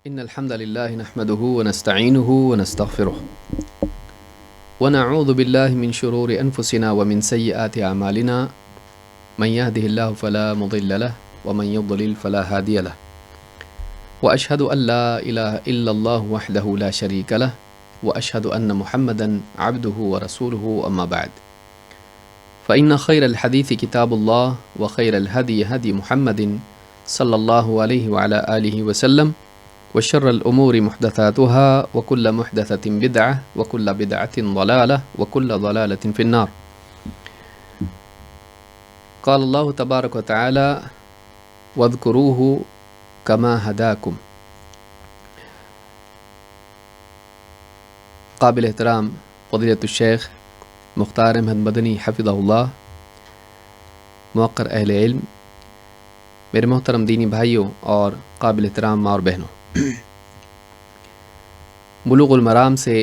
إن الحمد لله نحمده ونستعينه ونستغفره ونعوذ بالله من شرور أنفسنا ومن سيئات أعمالنا من يهده الله فلا مضل له ومن يضلل فلا هادي له وأشهد أن لا إله إلا الله وحده لا شريك له وأشهد أن محمدا عبده ورسوله أما بعد فإن خير الحديث كتاب الله وخير الهدي هدي محمد صلى الله عليه وعلى آله وسلم وشر الأمور محدثاتها وكل محدثة بدعة وكل بدعة ضلالة وكل ضلالة في النار. قال الله تبارك وتعالى واذكروه كما هداكم. قابل احترام فضیلۃ الشیخ مختار احمد مدنی حفظہ اللہ، موقر اہل علم، میرے محترم دینی بھائیوں اور قابل احترام ماں اور بہنوں، بلوغ المرام سے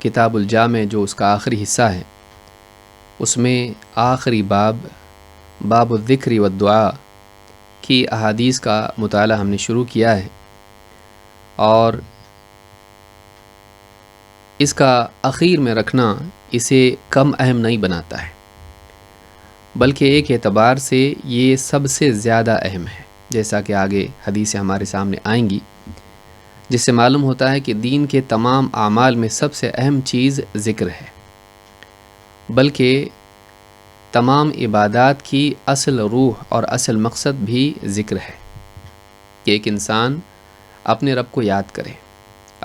کتاب الجامع جو اس کا آخری حصہ ہے، اس میں آخری باب الذکر والدعاء کی احادیث کا مطالعہ ہم نے شروع کیا ہے، اور اس کا اخیر میں رکھنا اسے کم اہم نہیں بناتا ہے، بلکہ ایک اعتبار سے یہ سب سے زیادہ اہم ہے، جیسا کہ آگے حدیثیں ہمارے سامنے آئیں گی، جس سے معلوم ہوتا ہے کہ دین کے تمام اعمال میں سب سے اہم چیز ذکر ہے، بلکہ تمام عبادات کی اصل روح اور اصل مقصد بھی ذکر ہے کہ ایک انسان اپنے رب کو یاد کرے،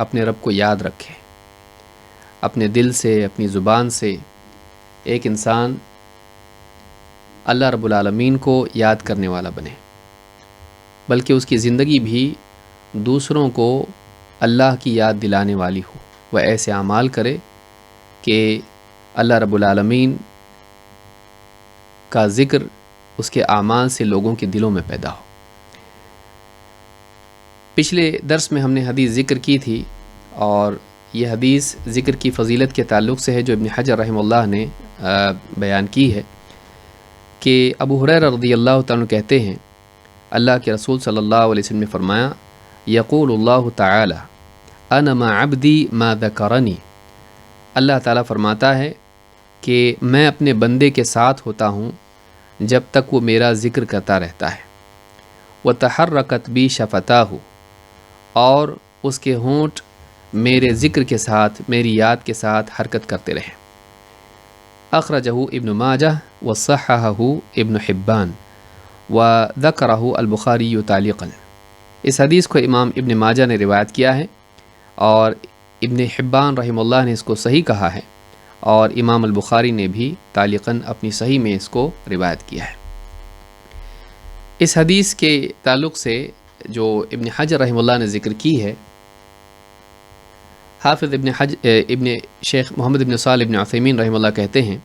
اپنے رب کو یاد رکھے، اپنے دل سے، اپنی زبان سے ایک انسان اللہ رب العالمین کو یاد کرنے والا بنے، بلکہ اس کی زندگی بھی دوسروں کو اللہ کی یاد دلانے والی ہو، وہ ایسے اعمال کرے کہ اللہ رب العالمین کا ذکر اس کے اعمال سے لوگوں کے دلوں میں پیدا ہو۔ پچھلے درس میں ہم نے حدیث ذکر کی تھی، اور یہ حدیث ذکر کی فضیلت کے تعلق سے ہے جو ابن حجر رحمہ اللہ نے بیان کی ہے کہ ابو ہریرہ رضی اللہ تعالیٰ کہتے ہیں اللہ کے رسول صلی اللہ علیہ وسلم نے فرمایا یقول اللہ تعالی انا مع عبدی ما ذکرنی، اللہ تعالیٰ فرماتا ہے کہ میں اپنے بندے کے ساتھ ہوتا ہوں جب تک وہ میرا ذکر کرتا رہتا ہے، وتحرکت بی شفتاہ، اور اس کے ہونٹ میرے ذکر کے ساتھ، میری یاد کے ساتھ حرکت کرتے رہے۔ اخرجہ ابن ماجہ وصححہ ابن حبان وذکرہ البخاری تعلیقا، اس حدیث کو امام ابن ماجہ نے روایت کیا ہے، اور ابن حبان رحمہ اللہ نے اس کو صحیح کہا ہے، اور امام البخاری نے بھی تعلیقاً اپنی صحیح میں اس کو روایت کیا ہے۔ اس حدیث کے تعلق سے جو ابن حجر رحمہ اللہ نے ذکر کی ہے، حافظ ابن شیخ محمد ابن صالح ابن عثیمین رحمہ اللہ کہتے ہیں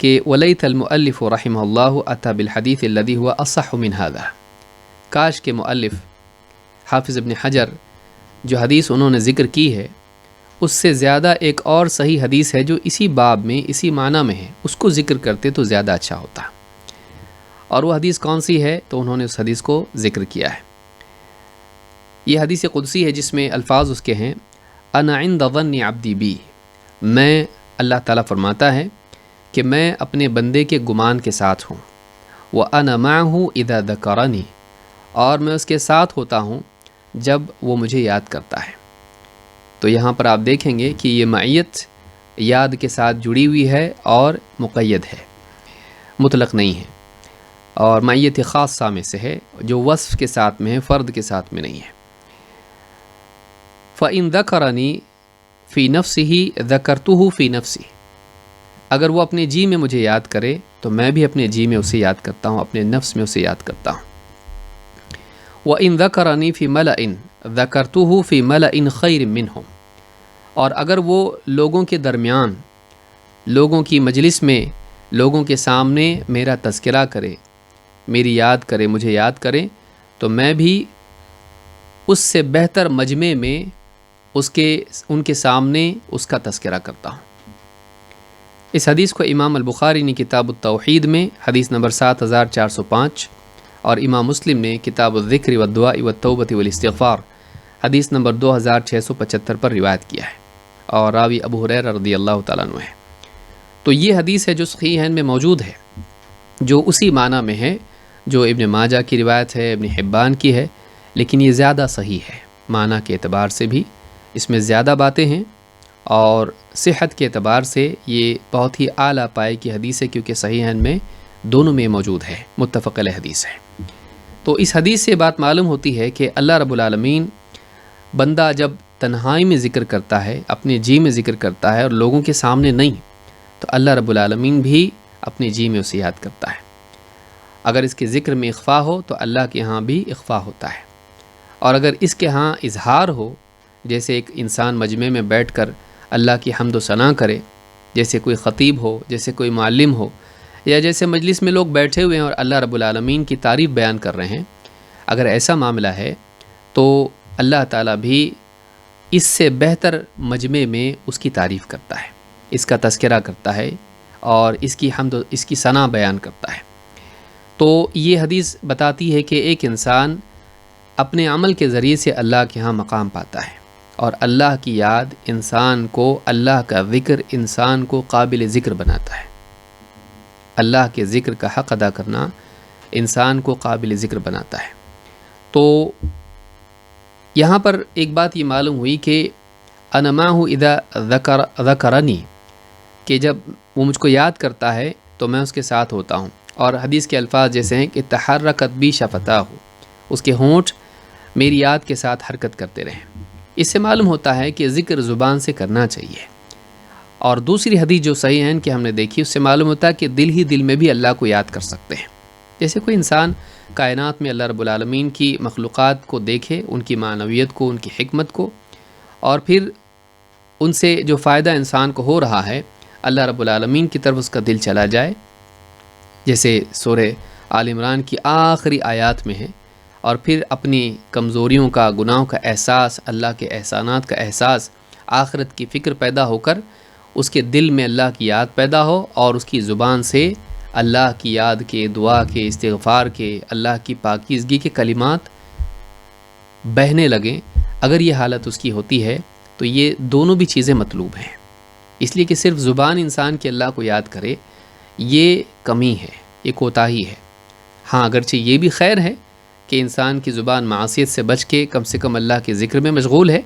کہ ولیت المؤلف رحمہ اللہ اتی بالحدیث الذی هو اصح من هذا، کاش کے مؤلف حافظ ابن حجر جو حدیث انہوں نے ذکر کی ہے اس سے زیادہ ایک اور صحیح حدیث ہے جو اسی باب میں، اسی معنی میں ہے، اس کو ذکر کرتے تو زیادہ اچھا ہوتا۔ اور وہ حدیث کون سی ہے؟ تو انہوں نے اس حدیث کو ذکر کیا ہے۔ یہ حدیث قدسی ہے جس میں الفاظ اس کے ہیں انا عند ظن عبدی بی، میں، اللہ تعالیٰ فرماتا ہے کہ میں اپنے بندے کے گمان کے ساتھ ہوں، وَأَنَا مَعَهُ إِذَا ذَكَرَنِي، اور میں اس کے ساتھ ہوتا ہوں جب وہ مجھے یاد کرتا ہے۔ تو یہاں پر آپ دیکھیں گے کہ یہ معیت یاد کے ساتھ جڑی ہوئی ہے اور مقید ہے، مطلق نہیں ہے، اور معیت خاصہ میں سے ہے جو وصف کے ساتھ میں ہے، فرد کے ساتھ میں نہیں ہے۔ فَإِن ذَكَرَنِي فِي نَفْسِهِ ذَكَرْتُهُ فِي نَفْسِهِ، اگر وہ اپنے جی میں مجھے یاد کرے تو میں بھی اپنے جی میں اسے یاد کرتا ہوں، اپنے نفس میں اسے یاد کرتا ہوں۔ وَإِن ذَكَرَنِي فِي مَلَئٍ ذَكَرْتُهُ فِي مَلَئٍ خَيْرٍ مِّنْهُمْ، اور اگر وہ لوگوں کے درمیان، لوگوں کی مجلس میں، لوگوں کے سامنے میرا تذکرہ کرے، میری یاد کرے، مجھے یاد کرے، تو میں بھی اس سے بہتر مجمع میں ان کے سامنے اس کا تذکرہ کرتا ہوں۔ اس حدیث کو امام البخاری نے کتاب التوحید میں حدیث نمبر 7405 اور امام مسلم نے کتاب الذکر والدعاء والتوبۃ والاستغفار حدیث نمبر 2675 پر روایت کیا ہے اور راوی ابو ہریرہ رضی اللہ تعالیٰ عنہ ہے۔ تو یہ حدیث ہے جو صحیحین میں موجود ہے، جو اسی معنی میں ہے جو ابن ماجہ کی روایت ہے، ابن حبان کی ہے، لیکن یہ زیادہ صحیح ہے معنی کے اعتبار سے بھی، اس میں زیادہ باتیں ہیں، اور صحت کے اعتبار سے یہ بہت ہی اعلیٰ پائے کی حدیث ہے، کیونکہ صحیحین میں دونوں میں موجود ہے، متفق علیہ حدیث ہے۔ تو اس حدیث سے بات معلوم ہوتی ہے کہ اللہ رب العالمین بندہ جب تنہائی میں ذکر کرتا ہے، اپنے جی میں ذکر کرتا ہے اور لوگوں کے سامنے نہیں، تو اللہ رب العالمین بھی اپنے جی میں اسے یاد کرتا ہے۔ اگر اس کے ذکر میں اخفا ہو تو اللہ کے ہاں بھی اخفا ہوتا ہے، اور اگر اس کے ہاں اظہار ہو، جیسے ایک انسان مجمع میں بیٹھ کر اللہ کی حمد و ثنا کرے، جیسے کوئی خطیب ہو، جیسے کوئی معلم ہو، یا جیسے مجلس میں لوگ بیٹھے ہوئے ہیں اور اللہ رب العالمین کی تعریف بیان کر رہے ہیں، اگر ایسا معاملہ ہے تو اللہ تعالیٰ بھی اس سے بہتر مجمع میں اس کی تعریف کرتا ہے، اس کا تذکرہ کرتا ہے اور اس کی حمد و اس کی ثنا بیان کرتا ہے۔ تو یہ حدیث بتاتی ہے کہ ایک انسان اپنے عمل کے ذریعے سے اللہ کے ہاں مقام پاتا ہے، اور اللہ کی یاد انسان کو، اللہ کا ذکر انسان کو قابل ذکر بناتا ہے۔ اللہ کے ذکر کا حق ادا کرنا انسان کو قابل ذکر بناتا ہے۔ تو یہاں پر ایک بات یہ معلوم ہوئی کہ انا معہ اذا ذکرنی، کہ جب وہ مجھ کو یاد کرتا ہے تو میں اس کے ساتھ ہوتا ہوں، اور حدیث کے الفاظ جیسے ہیں کہ تحرکت بی شفتاہ، اس کے ہونٹ میری یاد کے ساتھ حرکت کرتے رہیں۔ اس سے معلوم ہوتا ہے کہ ذکر زبان سے کرنا چاہیے، اور دوسری حدیث جو صحیح ہیں کہ ہم نے دیکھی، اس سے معلوم ہوتا ہے کہ دل ہی دل میں بھی اللہ کو یاد کر سکتے ہیں۔ جیسے کوئی انسان کائنات میں اللہ رب العالمین کی مخلوقات کو دیکھے، ان کی معنویت کو، ان کی حکمت کو، اور پھر ان سے جو فائدہ انسان کو ہو رہا ہے اللہ رب العالمین کی طرف اس کا دل چلا جائے، جیسے سورہ آل عمران کی آخری آیات میں ہے، اور پھر اپنی کمزوریوں کا، گناہوں کا احساس، اللہ کے احسانات کا احساس، آخرت کی فکر پیدا ہو کر اس کے دل میں اللہ کی یاد پیدا ہو، اور اس کی زبان سے اللہ کی یاد کے، دعا کے، استغفار کے، اللہ کی پاکیزگی کے کلمات بہنے لگیں۔ اگر یہ حالت اس کی ہوتی ہے تو یہ دونوں بھی چیزیں مطلوب ہیں، اس لیے کہ صرف زبان انسان کی اللہ کو یاد کرے یہ کمی ہے، یہ کوتاہی ہے۔ ہاں اگرچہ یہ بھی خیر ہے کہ انسان کی زبان معصیت سے بچ کے کم سے کم اللہ کے ذکر میں مشغول ہے،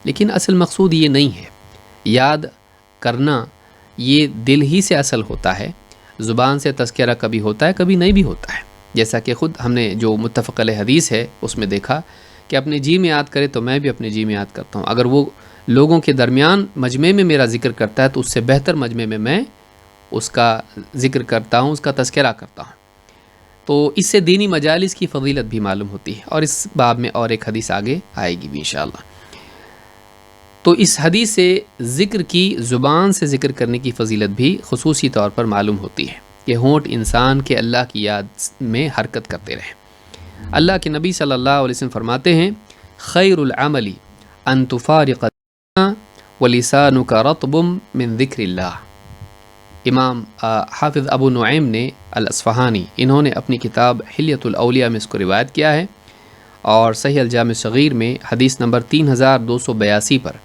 لیکن اصل مقصود یہ نہیں ہے۔ یاد کرنا یہ دل ہی سے اصل ہوتا ہے، زبان سے تذکرہ کبھی ہوتا ہے، کبھی نہیں بھی ہوتا ہے، جیسا کہ خود ہم نے جو متفق علیہ حدیث ہے اس میں دیکھا کہ اپنے جی میں یاد کرے تو میں بھی اپنے جی میں یاد کرتا ہوں، اگر وہ لوگوں کے درمیان مجمع میں میرا ذکر کرتا ہے تو اس سے بہتر مجمع میں اس کا ذکر کرتا ہوں، اس کا تذکرہ کرتا ہوں۔ تو اس سے دینی مجالس کی فضیلت بھی معلوم ہوتی ہے، اور اس باب میں اور ایک حدیث آگے آئے گی بھی انشاءاللہ۔ تو اس حدیث سے ذکر کی، زبان سے ذکر کرنے کی فضیلت بھی خصوصی طور پر معلوم ہوتی ہے کہ ہونٹ انسان کے اللہ کی یاد میں حرکت کرتے رہیں۔ اللہ کے نبی صلی اللہ علیہ وسلم فرماتے ہیں خیر العمل ان تفارق ولسانک رطب من ذکر اللہ۔ امام حافظ ابو نعیم نے الاصفہانی، انہوں نے اپنی کتاب حلیۃ الاولیاء میں اس کو روایت کیا ہے، اور صحیح الجامع صغیر میں حدیث نمبر 3282 پر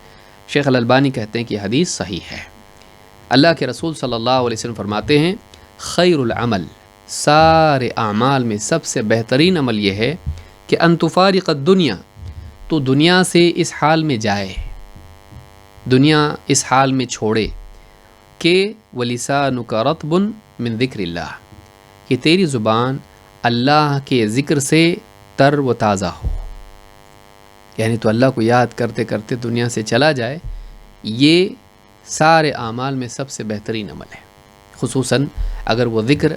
شیخ الالبانی کہتے ہیں کہ یہ حدیث صحیح ہے۔ اللہ کے رسول صلی اللہ علیہ وسلم فرماتے ہیں خیر العمل، سارے اعمال میں سب سے بہترین عمل یہ ہے کہ ان تفارق الدنیا، تو دنیا سے اس حال میں جائے، دنیا اس حال میں چھوڑے کہ ولسانک رطب من ذکر اللہ، کہ تیری زبان اللہ کے ذکر سے تر و تازہ ہو، یعنی تو اللہ کو یاد کرتے کرتے دنیا سے چلا جائے۔ یہ سارے اعمال میں سب سے بہترین عمل ہے، خصوصاً اگر وہ ذکر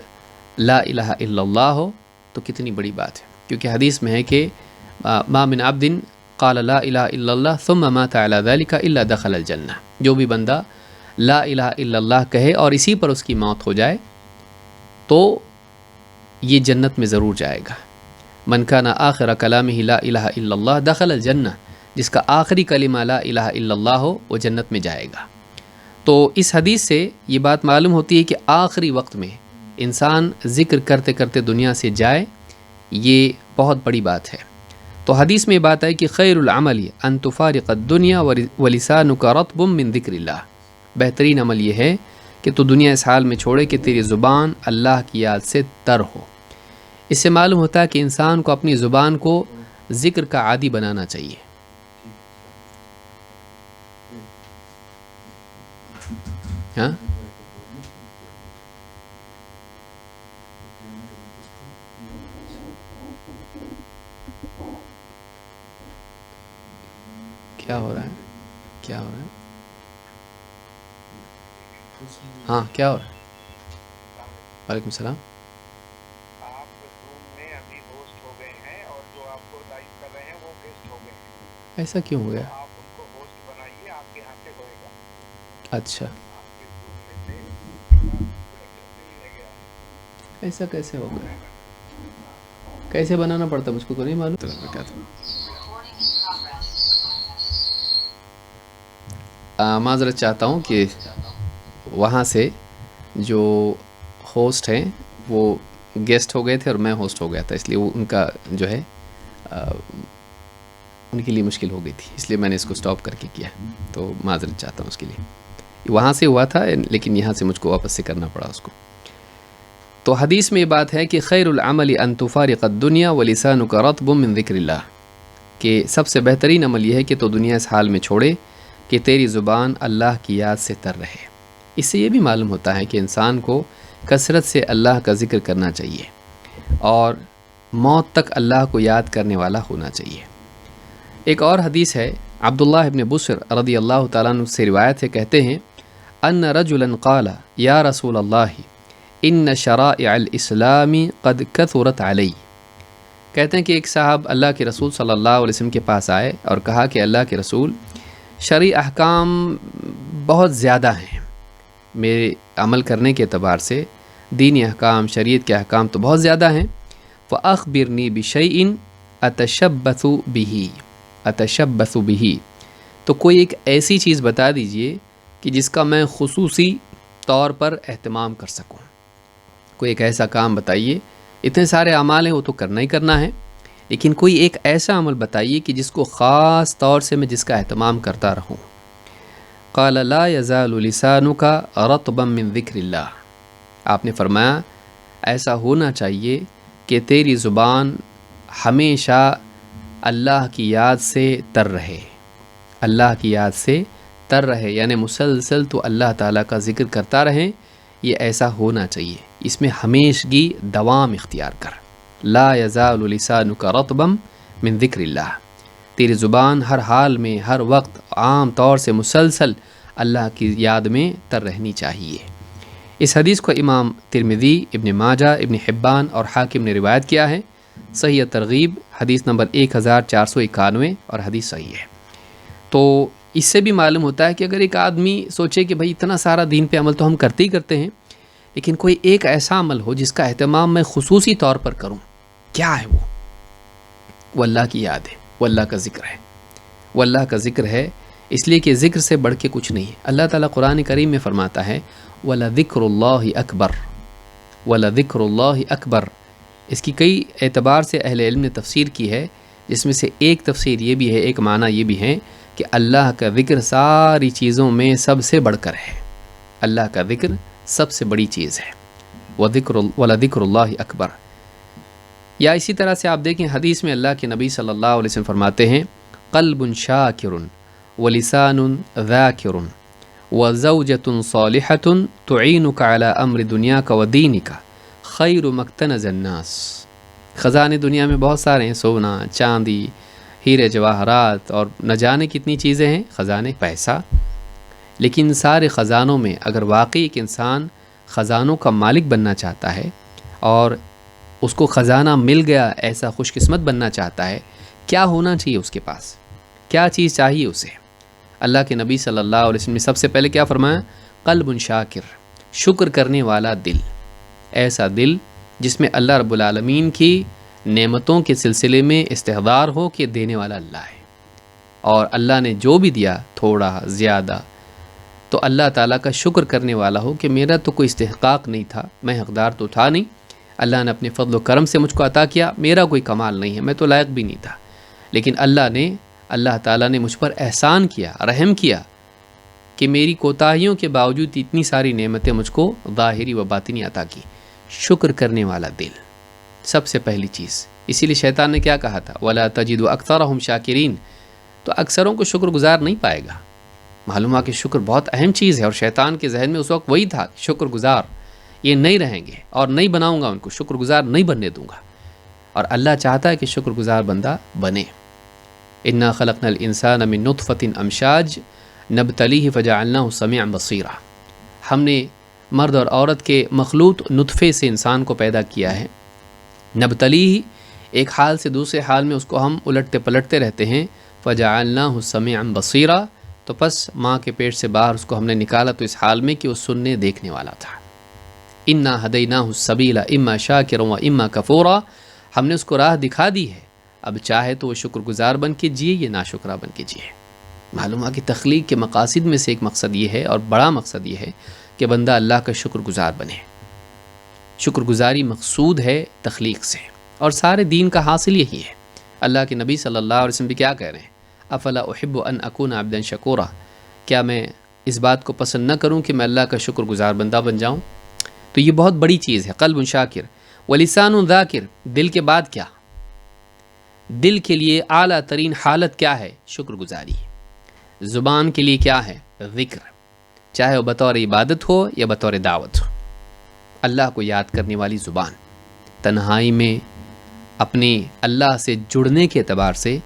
لا الہ الا اللہ ہو تو کتنی بڑی بات ہے، کیونکہ حدیث میں ہے کہ ما من عبد قال لا الہ الا اللہ ثم مات علی ذلک الا دخل الجنہ، جو بھی بندہ لا الہ الا اللہ کہے اور اسی پر اس کی موت ہو جائے تو یہ جنت میں ضرور جائے گا۔ من کان آخر کلامہ لا الہ الا اللہ دخل الجنہ، جس کا آخری کلمہ لا الہ الا اللہ ہو وہ جنت میں جائے گا۔ تو اس حدیث سے یہ بات معلوم ہوتی ہے کہ آخری وقت میں انسان ذکر کرتے کرتے دنیا سے جائے، یہ بہت بڑی بات ہے۔ تو حدیث میں یہ بات ہے کہ خیر العمل ان تفارق الدنیا ولسانک رطب من ذکر اللہ، بہترین عمل یہ ہے کہ تو دنیا اس حال میں چھوڑے کہ تیری زبان اللہ کی یاد سے تر ہو۔ اس سے معلوم ہوتا ہے کہ انسان کو اپنی زبان کو ذکر کا عادی بنانا چاہیے۔ ہاں کیا ہو رہا ہے؟ کیا ہو رہا ہے؟ ہاں کیا ہو رہا ہے؟ وعلیکم السلام۔ آپ زوم میں ابھی ہوسٹ ہو گئے ہیں اور جو آپ کو لائیو کر رہے ہیں وہ گیسٹ ہو گئے ہیں، ایسا کیوں ہو گیا؟ تو آپ ان کو ہوسٹ بنائیے، آپ کے یہاں سے ہوئے گا۔ اچھا، آپ کے زوم میں سے ان کا کنیکشن سے ہی رہ گیا ہے۔ ایسا کیسے ہو گیا؟ کیسے بنانا پڑتا مجھ کو نہیں معلوم۔ معذرت چاہتا ہوں کہ وہاں سے جو ہوسٹ ہیں وہ گیسٹ ہو گئے تھے اور میں ہوسٹ ہو گیا تھا، اس لیے وہ ان کا جو ہے ان کے لیے مشکل ہو گئی تھی، اس لیے میں نے اس کو سٹاپ کر کے کیا، تو معذرت چاہتا ہوں اس کے لیے۔ وہاں سے ہوا تھا لیکن یہاں سے مجھ کو واپس سے کرنا پڑا اس کو۔ تو حدیث میں یہ بات ہے کہ خیر العمل ان تفارق الدنیا ولسانک رطب من ذکر اللہ، کہ سب سے بہترین عمل یہ ہے کہ تو دنیا اس حال میں چھوڑے کہ تیری زبان اللہ کی یاد سے تر رہے۔ اس سے یہ بھی معلوم ہوتا ہے کہ انسان کو کثرت سے اللہ کا ذکر کرنا چاہیے اور موت تک اللہ کو یاد کرنے والا ہونا چاہیے۔ ایک اور حدیث ہے، عبداللہ ابن بصر رضی اللہ تعالیٰ عنہ سے روایت ہے، کہتے ہیں ان رجلا قال یا رسول اللہ ان شرائع الاسلام قد کثرت علی، کہتے ہیں کہ ایک صاحب اللہ کے رسول صلی اللہ علیہ وسلم کے پاس آئے اور کہا کہ اللہ کے رسول، شرعی احکام بہت زیادہ ہیں، میرے عمل کرنے کے اعتبار سے دینی احکام، شریعت کے احکام تو بہت زیادہ ہیں، فأخبرنی بشیء اتشبث بہ، تو کوئی ایک ایسی چیز بتا دیجئے کہ جس کا میں خصوصی طور پر اہتمام کر سکوں۔ کوئی ایک ایسا کام بتائیے، اتنے سارے اعمال ہیں وہ تو کرنا ہی کرنا ہے، لیکن کوئی ایک ایسا عمل بتائیے کہ جس کو خاص طور سے میں جس کا اہتمام کرتا رہوں۔ قال لا یزال لسانک رطبا من ذکر اللہ، آپ نے فرمایا ایسا ہونا چاہیے کہ تیری زبان ہمیشہ اللہ کی یاد سے تر رہے، اللہ کی یاد سے تر رہے، یعنی مسلسل تو اللہ تعالیٰ کا ذکر کرتا رہے، یہ ایسا ہونا چاہیے، اس میں ہمیشگی دوام اختیار کر۔ لا یزال لسانک رطبا من ذکر اللہ، تیری زبان ہر حال میں، ہر وقت، عام طور سے مسلسل اللہ کی یاد میں تر رہنی چاہیے۔ اس حدیث کو امام ترمذی، ابن ماجہ، ابن حبان اور حاکم نے روایت کیا ہے۔ صحیح ترغیب حدیث نمبر 1491 اور حدیث صحیح ہے۔ تو اس سے بھی معلوم ہوتا ہے کہ اگر ایک آدمی سوچے کہ بھئی اتنا سارا دین پہ عمل تو ہم کرتے ہی کرتے ہیں، لیکن کوئی ایک ایسا عمل ہو جس کا اہتمام میں خصوصی طور پر کروں، کیا ہے وہ اللہ کی یاد ہے، وہ اللہ کا ذکر ہے، وہ اللہ کا ذکر ہے، اس لیے کہ ذکر سے بڑھ کے کچھ نہیں ہے۔ اللہ تعالیٰ قرآن کریم میں فرماتا ہے وَلَذِكْرُ اللَّهِ أَكْبَرُ، وَلَذِكْرُ اللَّهِ أَكْبَرُ۔ اس کی کئی اعتبار سے اہل علم نے تفسیر کی ہے، جس میں سے ایک تفسیر یہ بھی ہے، ایک معنی یہ بھی ہے کہ اللہ کا ذکر ساری چیزوں میں سب سے بڑھ کر ہے، اللہ کا ذکر سب سے بڑی چیز ہے، وَلَذِكْرُ اللَّهِ أَكْبَرُ۔ یا اسی طرح سے آپ دیکھیں حدیث میں اللہ کے نبی صلی اللہ علیہ وسلم فرماتے ہیں قلب شاکر ولسان ذاکر وزوجۃ صالحۃ تعینک علی امر دنیاک ودینک خیر مکتنز الناس۔ خزانے دنیا میں بہت سارے ہیں، سونا، چاندی، ہیرے جواہرات اور نہ جانے کتنی چیزیں ہیں، خزانے، پیسہ، لیکن سارے خزانوں میں اگر واقعی ایک انسان خزانوں کا مالک بننا چاہتا ہے اور اس کو خزانہ مل گیا، ایسا خوش قسمت بننا چاہتا ہے، کیا ہونا چاہیے اس کے پاس، کیا چیز چاہیے اسے؟ اللہ کے نبی صلی اللہ علیہ وسلم نے سب سے پہلے کیا فرمایا؟ قلب شاکر، شکر کرنے والا دل، ایسا دل جس میں اللہ رب العالمین کی نعمتوں کے سلسلے میں استحضار ہو کہ دینے والا اللہ ہے، اور اللہ نے جو بھی دیا تھوڑا زیادہ تو اللہ تعالیٰ کا شکر کرنے والا ہو کہ میرا تو کوئی استحقاق نہیں تھا، میں حقدار تو تھا نہیں، اللہ نے اپنے فضل و کرم سے مجھ کو عطا کیا، میرا کوئی کمال نہیں ہے، میں تو لائق بھی نہیں تھا، لیکن اللہ تعالیٰ نے مجھ پر احسان کیا، رحم کیا کہ میری کوتاہیوں کے باوجود اتنی ساری نعمتیں مجھ کو ظاہری و باطنی عطا کی۔ شکر کرنے والا دل سب سے پہلی چیز، اسی لیے شیطان نے کیا کہا تھا، وَلَا تَجِدُ أَكْثَرَهُمْ شَاكِرِينَ، تو اکثروں کو شکر گزار نہیں پائے گا۔ معلوم ہوا کہ شکر بہت اہم چیز ہے، اور شیطان کے ذہن میں اس وقت وہی تھا، شکر گزار یہ نہیں رہیں گے اور نہیں بناؤں گا ان کو، شکر گزار نہیں بننے دوں گا۔ اور اللہ چاہتا ہے کہ شکر گزار بندہ بنے۔ اِنَّا خَلَقْنَا الْإِنسَانَ مِن نُطْفَةٍ أَمْشَاجٍ نَبْتَلِيهِ فَجَعَلْنَاهُ سَمِيعًا بَصِيرًا، ہم نے مرد اور عورت کے مخلوط نطفے سے انسان کو پیدا کیا ہے۔ نبتلیہ، ایک حال سے دوسرے حال میں اس کو ہم الٹتے پلٹتے رہتے ہیں۔ فجعلناہ سمیعا بصیرا، تو پس ماں کے پیٹ سے باہر اس کو ہم نے نکالا تو اس حال میں کہ وہ سننے دیکھنے والا تھا۔ انا ہدیناہ السبیل اما شاکرا و اما کفورا، ہم نے اس کو راہ دکھا دی ہے، اب چاہے تو وہ شکر گزار بن کے جیے یا ناشکرہ بن کے جیے۔ معلوم ہے کہ تخلیق کے مقاصد میں سے ایک مقصد یہ ہے، اور بڑا مقصد یہ ہے کہ بندہ اللہ کا شکر گزار بنے۔ شکر گزاری مقصود ہے تخلیق سے، اور سارے دین کا حاصل یہی ہے۔ اللہ کے نبی صلی اللہ علیہ وسلم بھی کیا کہہ رہے ہیں، افلا احب ان اکون عبدا شکورا، کیا میں اس بات کو پسند نہ کروں کہ میں اللہ کا شکر گزار بندہ بن جاؤں؟ تو یہ بہت بڑی چیز ہے، قلب شاکر ولسان ذاکر، دل کے بعد کیا؟ دل کے لیے اعلیٰ ترین حالت کیا ہے؟ شکر گزاری۔ زبان کے لیے کیا ہے؟ ذکر، چاہے وہ بطور عبادت ہو یا بطور دعوت ہو، اللہ کو یاد کرنے والی زبان، تنہائی میں اپنے اللہ سے جڑنے کے اعتبار سے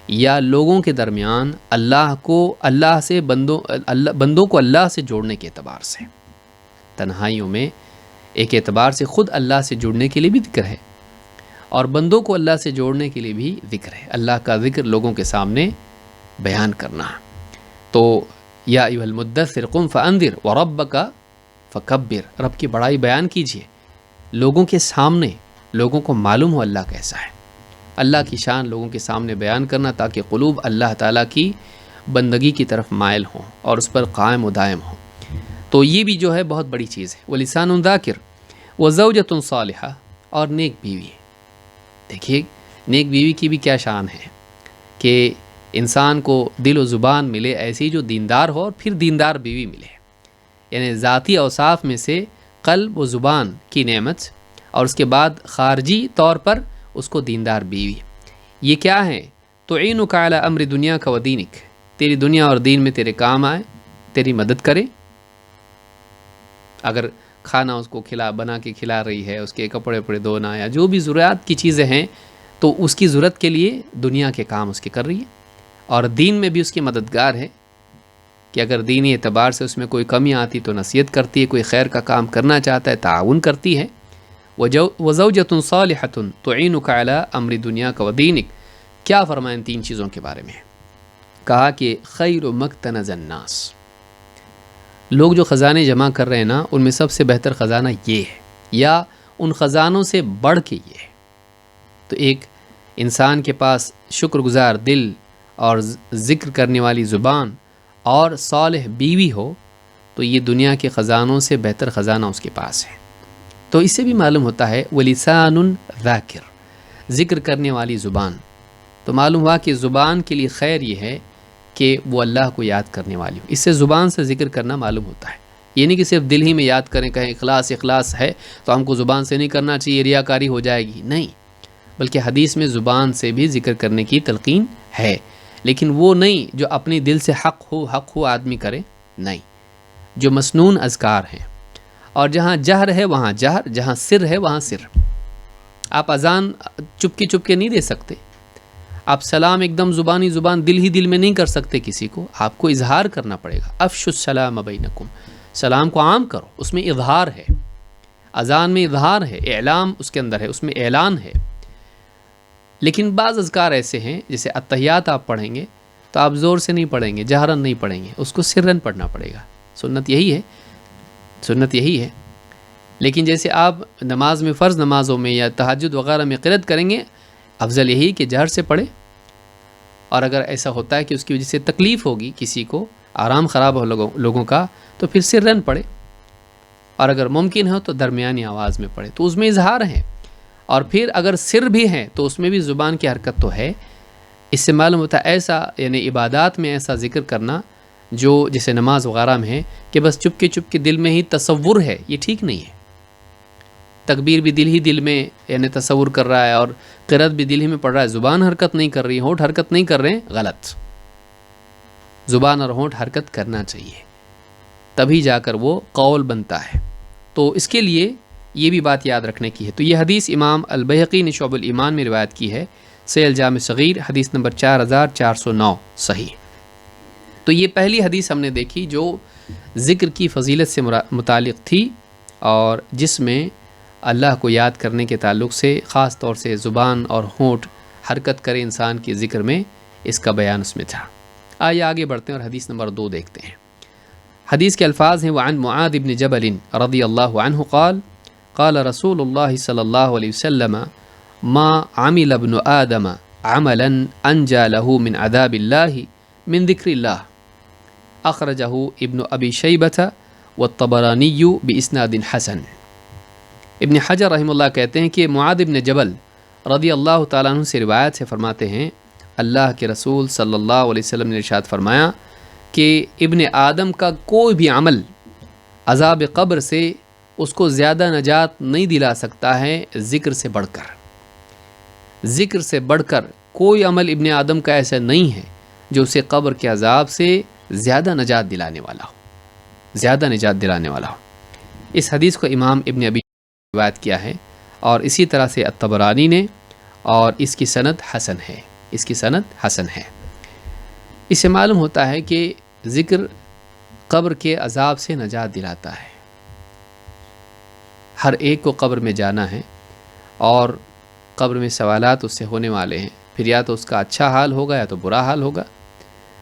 یا لوگوں کے درمیان اللہ سے بندوں کو اللہ سے جوڑنے کے اعتبار سے، تنہائیوں میں ایک اعتبار سے خود اللہ سے جڑنے کے لیے بھی ذکر ہے، اور بندوں کو اللہ سے جوڑنے کے لیے بھی ذکر ہے۔ اللہ کا ذکر لوگوں کے سامنے بیان کرنا۔ تو یا ایھا المدثر قم فانذر وربک فکبر، رب کی بڑائی بیان کیجیے لوگوں کے سامنے، لوگوں کو معلوم ہو اللہ کیسا ہے، اللہ کی شان لوگوں کے سامنے بیان کرنا، تاکہ قلوب اللہ تعالیٰ کی بندگی کی طرف مائل ہوں اور اس پر قائم و دائم ہوں۔ تو یہ بھی جو ہے بہت بڑی چیز ہے۔ وَلِسَانٌ ذَاكِرٌ وَزَوْجَةٌ صَالِحَةٌ، اور نیک بیوی۔ دیکھیے نیک بیوی کی بھی کیا شان ہے کہ انسان کو دل و زبان ملے ایسی جو دیندار ہو، اور پھر دیندار بیوی ملے، یعنی ذاتی اوصاف میں سے قلب و زبان کی نعمت، اور اس کے بعد خارجی طور پر اس کو دیندار بیوی۔ یہ کیا ہے؟ تُعِینُکَ عَلیٰ أَمْرِ دُنْیَاکَ وَدِینِکَ، تیری دنیا اور دین میں تیرے کام آئے، تیری مدد کرے۔ اگر کھانا اس کو بنا کے کھلا رہی ہے، اس کے کپڑے وپڑے دھونا یا جو بھی ضروریات کی چیزیں ہیں، تو اس کی ضرورت کے لیے دنیا کے کام اس کے کر رہی ہے، اور دین میں بھی اس کی مددگار ہے کہ اگر دینی اعتبار سے اس میں کوئی کمی آتی تو نصیحت کرتی ہے، کوئی خیر کا کام کرنا چاہتا ہے تعاون کرتی ہے۔ وَزَوْجَةٌ صَالِحَةٌ تُعِینُکَ عَلیٰ أَمْرِ دُنْیَاکَ وَدِینِکَ، کیا فرمائیں ان تین چیزوں کے بارے میں؟ کہا کہ خیر مکتنز الناس، لوگ جو خزانے جمع کر رہے ہیں نا، ان میں سب سے بہتر خزانہ یہ ہے، یا ان خزانوں سے بڑھ کے یہ ہے۔ تو ایک انسان کے پاس شکر گزار دل اور ذکر کرنے والی زبان اور صالح بیوی ہو، تو یہ دنیا کے خزانوں سے بہتر خزانہ اس کے پاس ہے۔ تو اس سے بھی معلوم ہوتا ہے وَلِسَانٌ ذَاکِرٌ، ذکر کرنے والی زبان۔ تو معلوم ہوا کہ زبان کے لیے خیر یہ ہے کہ وہ اللہ کو یاد کرنے والی ہو، اس سے زبان سے ذکر کرنا معلوم ہوتا ہے۔ یہ نہیں کہ صرف دل ہی میں یاد کریں، کہیں اخلاص ہے تو ہم کو زبان سے نہیں کرنا چاہیے، ریاکاری ہو جائے گی، نہیں، بلکہ حدیث میں زبان سے بھی ذکر کرنے کی تلقین ہے، لیکن وہ نہیں جو اپنی دل سے حق ہو آدمی کرے، نہیں، جو مسنون اذکار ہیں، اور جہاں جہر ہے وہاں جہر، جہاں سر ہے وہاں سر۔ آپ اذان چپکے نہیں دے سکتے، آپ سلام ایک دم زبان دل ہی دل میں نہیں کر سکتے کسی کو، آپ کو اظہار کرنا پڑے گا۔ افشوا السلام بینکم، سلام کو عام کرو، اس میں اظہار ہے، اذان میں اظہار ہے، اعلام اس کے اندر ہے، اس میں اعلان ہے۔ لیکن بعض اذکار ایسے ہیں، جیسے التحیات آپ پڑھیں گے تو آپ زور سے نہیں پڑھیں گے، جہرن نہیں پڑھیں گے، اس کو سرن پڑھنا پڑے گا، سنت یہی ہے۔ لیکن جیسے آپ نماز میں، فرض نمازوں میں یا تہجد وغیرہ میں قرأت کریں گے، افضل یہی کہ جہر سے پڑھے، اور اگر ایسا ہوتا ہے کہ اس کی وجہ سے تکلیف ہوگی کسی کو، آرام خراب ہو لوگوں کا، تو پھر سرن پڑھے، اور اگر ممکن ہو تو درمیانی آواز میں پڑھے، تو اس میں اظہار ہے۔ اور پھر اگر سر بھی ہے تو اس میں بھی زبان کی حرکت تو ہے، اس سے معلوم ہوتا ہے ایسا یعنی عبادات میں ایسا ذکر کرنا جو جیسے نماز وغیرہ میں ہے کہ بس چپ کے دل میں ہی تصور ہے، یہ ٹھیک نہیں ہے۔ تکبیر بھی دل میں یعنی تصور کر رہا ہے، اور قرأت بھی دل ہی میں پڑھ رہا ہے، زبان حرکت نہیں کر رہی، ہونٹ حرکت نہیں کر رہے ہیں، غلط۔ زبان اور ہونٹ حرکت کرنا چاہیے، تبھی جا کر وہ قول بنتا ہے۔ تو اس کے لیے یہ بھی بات یاد رکھنے کی ہے۔ تو یہ حدیث امام البیہقی نے شعب الایمان میں روایت کی ہے، صحیح الجامع صغیر حدیث نمبر 4409 صحیح۔ تو یہ پہلی حدیث ہم نے دیکھی جو ذکر کی فضیلت سے متعلق تھی، اور جس میں اللہ کو یاد کرنے کے تعلق سے خاص طور سے زبان اور ہونٹ حرکت کرے انسان کے ذکر میں، اس کا بیان اس میں تھا۔ آئیے آگے بڑھتے ہیں اور حدیث نمبر 2 دیکھتے ہیں۔ حدیث کے الفاظ ہیں وعن معاذ بن جبل رضی اللہ عنہ قال قال رسول اللہ صلی اللہ علیہ وسلم ما عمل ابن آدم عملا انجا له من عذاب اللہ من ذکر اللہ، اخرجہ ابن ابی شیبۃ والطبرانی باسناد حسن۔ ابن حجر رحمہ اللہ کہتے ہیں کہ معاذ بن جبل رضی اللہ تعالیٰ عنہ سے روایت سے فرماتے ہیں اللہ کے رسول صلی اللہ علیہ وسلم نے ارشاد فرمایا کہ ابن آدم کا کوئی بھی عمل عذاب قبر سے اس کو زیادہ نجات نہیں دلا سکتا ہے ذکر سے بڑھ کر۔ ذکر سے بڑھ کر کوئی عمل ابن آدم کا ایسا نہیں ہے جو اسے قبر کے عذاب سے زیادہ نجات دلانے والا ہو، زیادہ نجات دلانے والا ہو۔ اس حدیث کو امام ابن ابی روایت کیا ہے، اور اسی طرح سے الطبرانی نے، اور اس کی سند حسن ہے، اس کی سند حسن ہے۔ اس سے معلوم ہوتا ہے کہ ذکر قبر کے عذاب سے نجات دلاتا ہے۔ ہر ایک کو قبر میں جانا ہے، اور قبر میں سوالات اس سے ہونے والے ہیں، پھر یا تو اس کا اچھا حال ہوگا یا تو برا حال ہوگا۔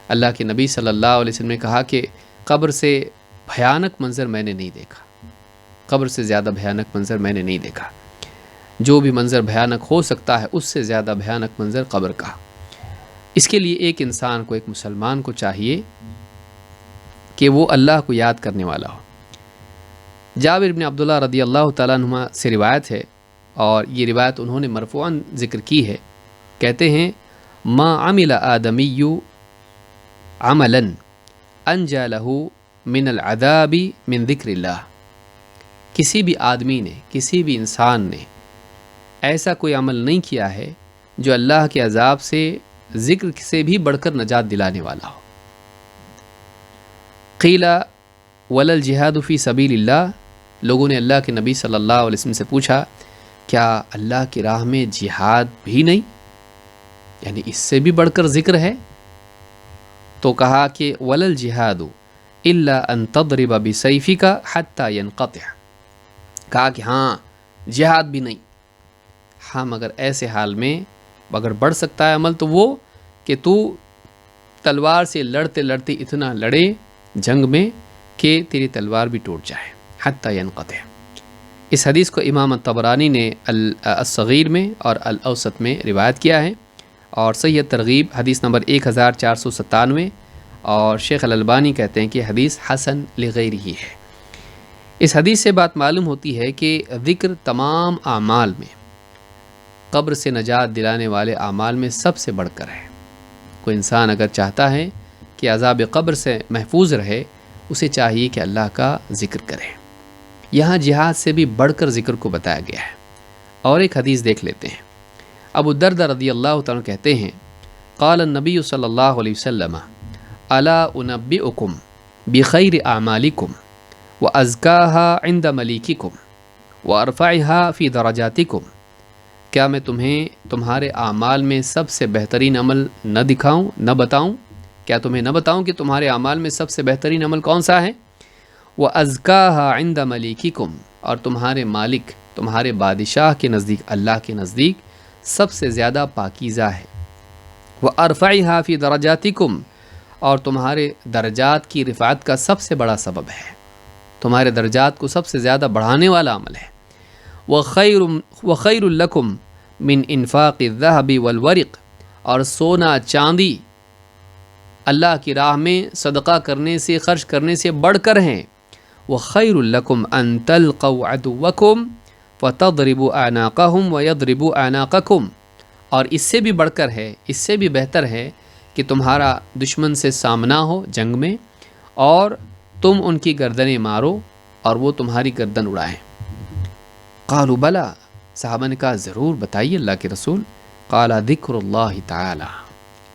اللہ کے نبی صلی اللہ علیہ وسلم نے کہا کہ قبر سے بھیانک منظر میں نے نہیں دیکھا، قبر سے زیادہ بھیانک منظر میں نے نہیں دیکھا۔ جو بھی منظر بھیانک ہو سکتا ہے اس سے زیادہ بھیانک منظر قبر کا۔ اس کے لیے ایک انسان کو، ایک مسلمان کو چاہیے کہ وہ اللہ کو یاد کرنے والا ہو۔ جابر بن عبداللہ رضی اللہ تعالیٰ عنہ سے روایت ہے، اور یہ روایت انہوں نے مرفوعاً ذکر کی ہے، کہتے ہیں ما عمل آدمی عملا انجا لہ من العذاب من ذکر اللہ، کسی بھی آدمی نے، کسی بھی انسان نے ایسا کوئی عمل نہیں کیا ہے جو اللہ کے عذاب سے ذکر سے بھی بڑھ کر نجات دلانے والا ہو۔ قیل ولا الجہاد فی سبیل اللہ، لوگوں نے اللہ کے نبی صلی اللہ علیہ وسلم سے پوچھا کیا اللہ کی راہ میں جہاد بھی نہیں، یعنی اس سے بھی بڑھ کر ذکر ہے؟ تو کہا کہ ولا الجہاد الا ان تضرب بسیفک حتی ینقطع، کہا کہ ہاں جہاد بھی نہیں، ہاں مگر ایسے حال میں اگر بڑھ سکتا ہے عمل تو وہ کہ تو تلوار سے لڑتے لڑتے اتنا لڑے جنگ میں کہ تیری تلوار بھی ٹوٹ جائے، حتی ینقطع۔ اس حدیث کو امام الطبرانی نے الصغیر میں اور الاوسط میں روایت کیا ہے، اور صحیح ترغیب حدیث نمبر 1497، اور شیخ الالبانی کہتے ہیں کہ حدیث حسن لغیرہ ہے۔ اس حدیث سے بات معلوم ہوتی ہے کہ ذکر تمام اعمال میں، قبر سے نجات دلانے والے اعمال میں سب سے بڑھ کر ہے۔ کوئی انسان اگر چاہتا ہے کہ عذاب قبر سے محفوظ رہے، اسے چاہیے کہ اللہ کا ذکر کرے۔ یہاں جہاد سے بھی بڑھ کر ذکر کو بتایا گیا ہے۔ اور ایک حدیث دیکھ لیتے ہیں۔ ابو الدرداء رضی اللہ تعالیٰ کہتے ہیں قال النبی صلی اللہ علیہ وسلم الا انبئکم بخیر اعمالکم وازکاها عند ملیککم وارفعها فی درجاتکم، کیا میں تمہیں تمہارے اعمال میں سب سے بہترین عمل نہ دکھاؤں، نہ بتاؤں؟ کیا تمہیں نہ بتاؤں کہ تمہارے اعمال میں سب سے بہترین عمل کون سا ہے؟ وَأَزْكَاهَا عِنْدَ مَلِيكِكُمْ، اور تمہارے مالک، تمہارے بادشاہ کے نزدیک، اللہ کے نزدیک سب سے زیادہ پاکیزہ ہے۔ وَأَرْفَعِهَا فِي دَرَجَاتِكُمْ، اور تمہارے درجات کی رفعت کا سب سے بڑا سبب ہے، تمہارے درجات کو سب سے زیادہ بڑھانے والا عمل ہے۔ وَخَيْرٌ لَكُمْ مِنْ إِنفَاقِ الذَّهَبِ وَالْوَرِقِ، اور سونا چاندی اللہ کی راہ میں صدقہ کرنے سے، خرچ کرنے سے بڑھ کر ہیں۔ وَخَيْرٌ لَكُمْ أَن تَلْقَوْا عَدُوَّكُمْ فَتَضْرِبُوا أَعْنَاقَهُمْ وَيَضْرِبُوا أَعْنَاقَكُمْ، اور اس سے بھی بڑھ کر ہے، اس سے بھی بہتر ہے کہ تمہارا دشمن سے سامنا ہو جنگ میں اور تم ان کی گردنیں مارو اور وہ تمہاری گردن اڑائیں۔ قالوا بلا، صحابہ نے کہا ضرور بتائیے اللہ کے رسول۔ قال ذکر اللہ تعالی،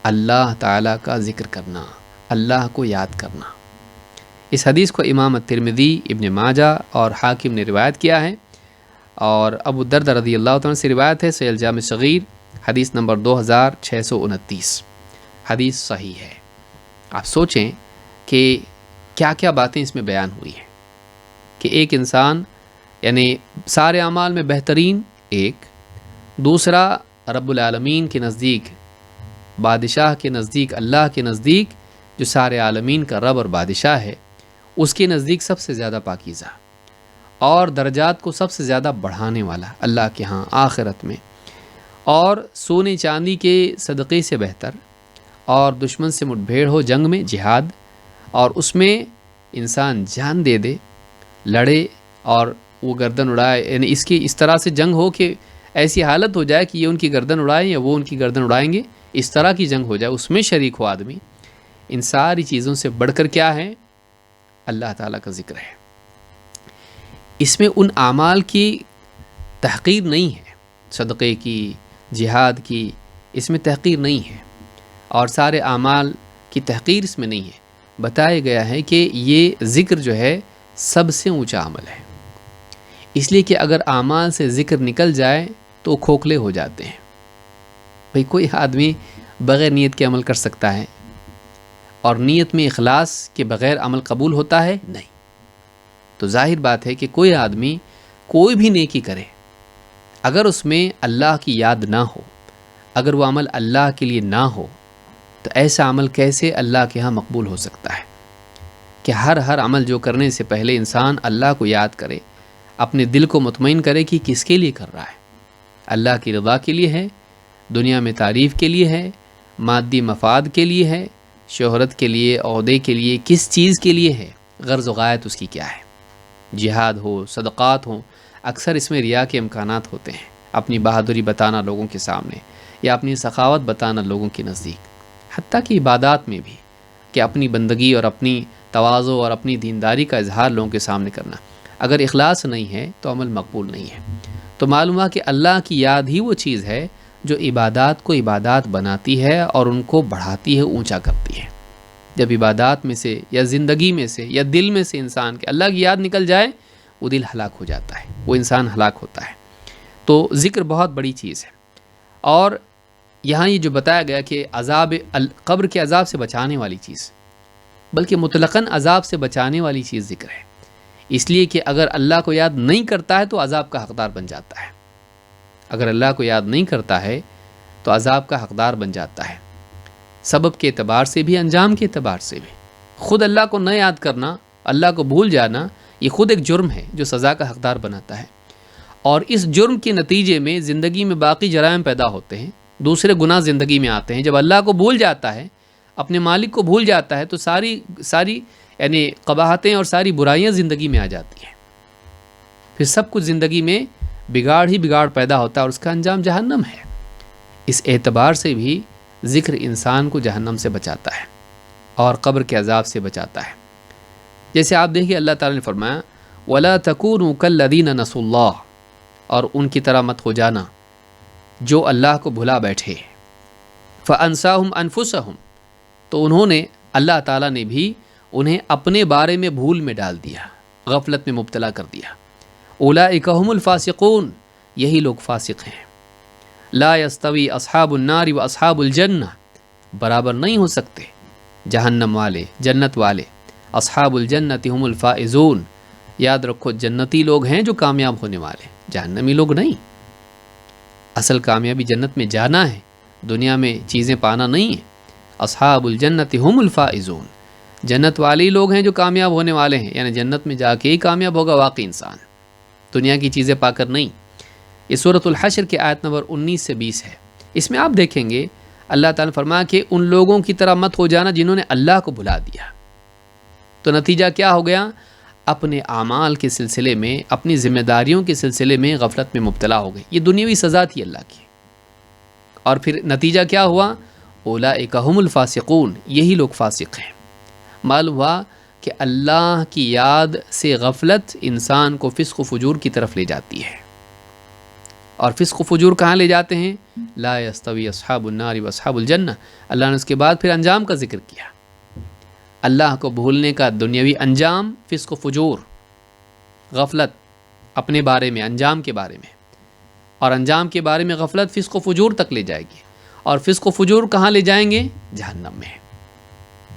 اللہ تعالیٰ کا ذکر کرنا، اللہ کو یاد کرنا۔ اس حدیث کو امام الترمذی، ابن ماجہ اور حاکم نے روایت کیا ہے، اور ابو الدرداء رضی اللہ تعالیٰ سے روایت ہے، صحیح الجامع صغیر حدیث نمبر 2629، حدیث صحیح ہے۔ آپ سوچیں کہ کیا کیا باتیں اس میں بیان ہوئی ہیں کہ ایک انسان یعنی سارے اعمال میں بہترین ایک، دوسرا رب العالمین کے نزدیک، بادشاہ کے نزدیک، اللہ کے نزدیک جو سارے عالمین کا رب اور بادشاہ ہے، اس کے نزدیک سب سے زیادہ پاکیزہ اور درجات کو سب سے زیادہ بڑھانے والا اللہ کے ہاں آخرت میں، اور سونے چاندی کے صدقے سے بہتر، اور دشمن سے مٹ بھیڑ ہو جنگ میں، جہاد، اور اس میں انسان جان دے دے، لڑے اور وہ گردن اڑائے، یعنی اس طرح سے جنگ ہو کہ ایسی حالت ہو جائے کہ یہ ان کی گردن اڑائیں یا وہ ان کی گردن اڑائیں گے، اس طرح کی جنگ ہو جائے، اس میں شریک ہو آدمی۔ ان ساری چیزوں سے بڑھ کر کیا ہے؟ اللہ تعالیٰ کا ذکر ہے۔ اس میں ان اعمال کی تحقیر نہیں ہے، صدقے کی، جہاد کی، اس میں تحقیر نہیں ہے، اور سارے اعمال کی تحقیر اس میں نہیں ہے۔ بتایا گیا ہے کہ یہ ذکر جو ہے سب سے اونچا عمل ہے، اس لیے کہ اگر اعمال سے ذکر نکل جائے تو کھوکھلے ہو جاتے ہیں۔ بھئی کوئی آدمی بغیر نیت کے عمل کر سکتا ہے، اور نیت میں اخلاص کے بغیر عمل قبول ہوتا ہے؟ نہیں۔ تو ظاہر بات ہے کہ کوئی آدمی کوئی بھی نیکی کرے، اگر اس میں اللہ کی یاد نہ ہو، اگر وہ عمل اللہ کے لیے نہ ہو، تو ایسا عمل کیسے اللہ کے ہاں مقبول ہو سکتا ہے؟ کہ ہر عمل جو کرنے سے پہلے انسان اللہ کو یاد کرے، اپنے دل کو مطمئن کرے کہ کس کے لیے کر رہا ہے، اللہ کی رضا کے لیے ہے، دنیا میں تعریف کے لیے ہے، مادی مفاد کے لیے ہے، شہرت کے لیے، عہدے کے لیے، کس چیز کے لیے ہے، غرض و غایت اس کی کیا ہے۔ جہاد ہو، صدقات ہوں، اکثر اس میں ریا کے امکانات ہوتے ہیں، اپنی بہادری بتانا لوگوں کے سامنے، یا اپنی سخاوت بتانا لوگوں کے نزدیک، حتیٰ کہ عبادات میں بھی، کہ اپنی بندگی اور اپنی تواضع اور اپنی دینداری کا اظہار لوگوں کے سامنے کرنا۔ اگر اخلاص نہیں ہے تو عمل مقبول نہیں ہے۔ تو معلوم ہوا کہ اللہ کی یاد ہی وہ چیز ہے جو عبادات کو عبادات بناتی ہے اور ان کو بڑھاتی ہے، اونچا کرتی ہے۔ جب عبادات میں سے یا زندگی میں سے یا دل میں سے انسان کے اللہ کی یاد نکل جائے، وہ دل ہلاک ہو جاتا ہے، وہ انسان ہلاک ہوتا ہے۔ تو ذکر بہت بڑی چیز ہے، اور یہاں یہ جو بتایا گیا کہ عذاب قبر کے عذاب سے بچانے والی چیز، بلکہ مطلقاً عذاب سے بچانے والی چیز ذکر ہے، اس لیے کہ اگر اللہ کو یاد نہیں کرتا ہے تو عذاب کا حقدار بن جاتا ہے۔ اگر اللہ کو یاد نہیں کرتا ہے تو عذاب کا حقدار بن جاتا ہے، سبب کے اعتبار سے بھی، انجام کے اعتبار سے بھی۔ خود اللہ کو نہ یاد کرنا، اللہ کو بھول جانا، یہ خود ایک جرم ہے جو سزا کا حقدار بناتا ہے، اور اس جرم کے نتیجے میں زندگی میں باقی جرائم پیدا ہوتے ہیں، دوسرے گناہ زندگی میں آتے ہیں۔ جب اللہ کو بھول جاتا ہے، اپنے مالک کو بھول جاتا ہے، تو ساری یعنی قباحتیں اور ساری برائیاں زندگی میں آ جاتی ہیں، پھر سب کچھ زندگی میں بگاڑ ہی بگاڑ پیدا ہوتا ہے، اور اس کا انجام جہنم ہے۔ اس اعتبار سے بھی ذکر انسان کو جہنم سے بچاتا ہے اور قبر کے عذاب سے بچاتا ہے۔ جیسے آپ دیکھیے اللہ تعالیٰ نے فرمایا وَلَا تَكُونُوا كَالَّذِينَ نَسُوا اللَّهَ، اور ان کی طرح مت ہو جانا جو اللہ کو بھلا بیٹھے۔ فَأَنسَاهُمْ أَنفُسَهُمْ، تو انہوں نے، اللہ تعالیٰ نے بھی انہیں اپنے بارے میں بھول میں ڈال دیا، غفلت میں مبتلا کر دیا۔ اولئک هم الفاسقون، یہی لوگ فاسق ہیں۔ لا یستوی اصحاب النار و اصحاب الجنہ، برابر نہیں ہو سکتے جہنم والے جنت والے، اصحاب الجنت هم الفائزون، یاد رکھو جنتی لوگ ہیں جو کامیاب ہونے والے، جہنمی لوگ نہیں۔ اصل کامیابی جنت میں جانا ہے، دنیا میں چیزیں پانا نہیں ہے۔ اصحاب الجنت هم الفائزون، جنت والے لوگ ہیں جو کامیاب ہونے والے ہیں، یعنی جنت میں جا کے ہی کامیاب ہوگا واقعی انسان، دنیا کی چیزیں پا کر نہیں۔ یہ سورۃ الحشر کی آیت نمبر 19 سے 20 ہے۔ اس میں آپ دیکھیں گے اللہ تعالیٰ نے فرمایا کہ ان لوگوں کی طرح مت ہو جانا جنہوں نے اللہ کو بھلا دیا۔ تو نتیجہ کیا ہو گیا؟ اپنے اعمال کے سلسلے میں، اپنی ذمہ داریوں کے سلسلے میں غفلت میں مبتلا ہو گئے۔ یہ دنیاوی سزا تھی اللہ کی، اور پھر نتیجہ کیا ہوا؟ اولئک هم الفاسقون، یہی لوگ فاسق ہیں۔ معلوم ہوا کہ اللہ کی یاد سے غفلت انسان کو فسق و فجور کی طرف لے جاتی ہے، اور فسق و فجور کہاں لے جاتے ہیں؟ لا یستوی اصحاب النار و اصحاب الجنہ۔ اللہ نے اس کے بعد پھر انجام کا ذکر کیا۔ اللہ کو بھولنے کا دنیاوی انجام فسق و فجور، غفلت اپنے بارے میں، انجام کے بارے میں، اور انجام کے بارے میں غفلت فسق و فجور تک لے جائے گی، اور فسق و فجور کہاں لے جائیں گے؟ جہنم میں۔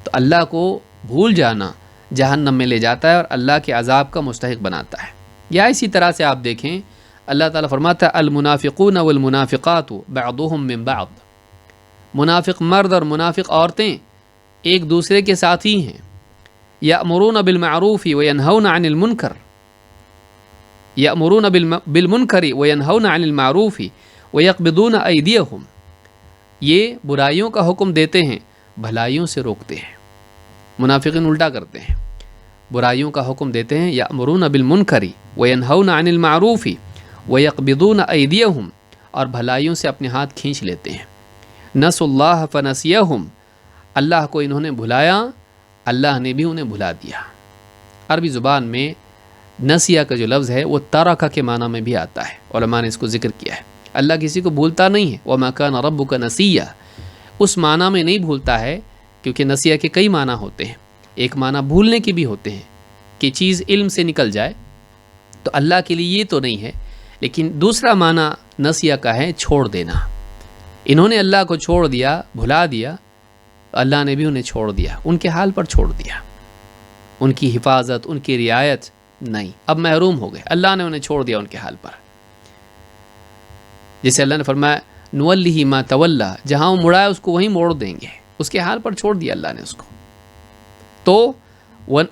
تو اللہ کو بھول جانا جہنم میں لے جاتا ہے اور اللہ کے عذاب کا مستحق بناتا ہے۔ یا اسی طرح سے آپ دیکھیں اللہ تعالیٰ فرماتا ہے المنافقون والمنافقات بعضهم من بعض، منافق مرد اور منافق عورتیں ایک دوسرے کے ساتھی ہیں۔ یأمرون بالمعروف وینہون عن المنکر، یأمرون بالمنکر وینہون عن المعروف ویقبضون ایدیہم، یہ برائیوں کا حکم دیتے ہیں، بھلائیوں سے روکتے ہیں۔ منافقین الٹا کرتے ہیں، برائیوں کا حکم دیتے ہیں، یأمرون بالمنکر وینہون عن المعروف ویقبضون ایدیہم، اور بھلائیوں سے اپنے ہاتھ کھینچ لیتے ہیں۔ نسوا اللہ فنسیہم، اللہ کو انہوں نے بھلایا، اللہ نے بھی انہیں بھلا دیا۔ عربی زبان میں نسیہ کا جو لفظ ہے وہ ترک کے معنی میں بھی آتا ہے، علماء نے اس کو ذکر کیا ہے۔ اللہ کسی کو بھولتا نہیں ہے، وما کان ربک نسیہ، اس معنی میں نہیں بھولتا ہے، کیونکہ نسیہ کے کئی معنی ہوتے ہیں۔ ایک معنی بھولنے کے بھی ہوتے ہیں کہ چیز علم سے نکل جائے، تو اللہ کے لیے یہ تو نہیں ہے، لیکن دوسرا معنی نسیہ کا ہے چھوڑ دینا۔ انہوں نے اللہ کو چھوڑ دیا، بھلا دیا، اللہ نے بھی انہیں چھوڑ دیا، ان کے حال پر چھوڑ دیا، ان کی حفاظت، ان کی رعایت نہیں، اب محروم ہو گئے، اللہ نے انہیں چھوڑ دیا ان کے حال پر۔ جیسے اللہ نے فرمایا نوَلِّهِ مَا تَوَلَّى، جہاں وہ مڑائے اس کو وہیں موڑ دیں گے، اس کے حال پر چھوڑ دیا اللہ نے اس کو۔ تو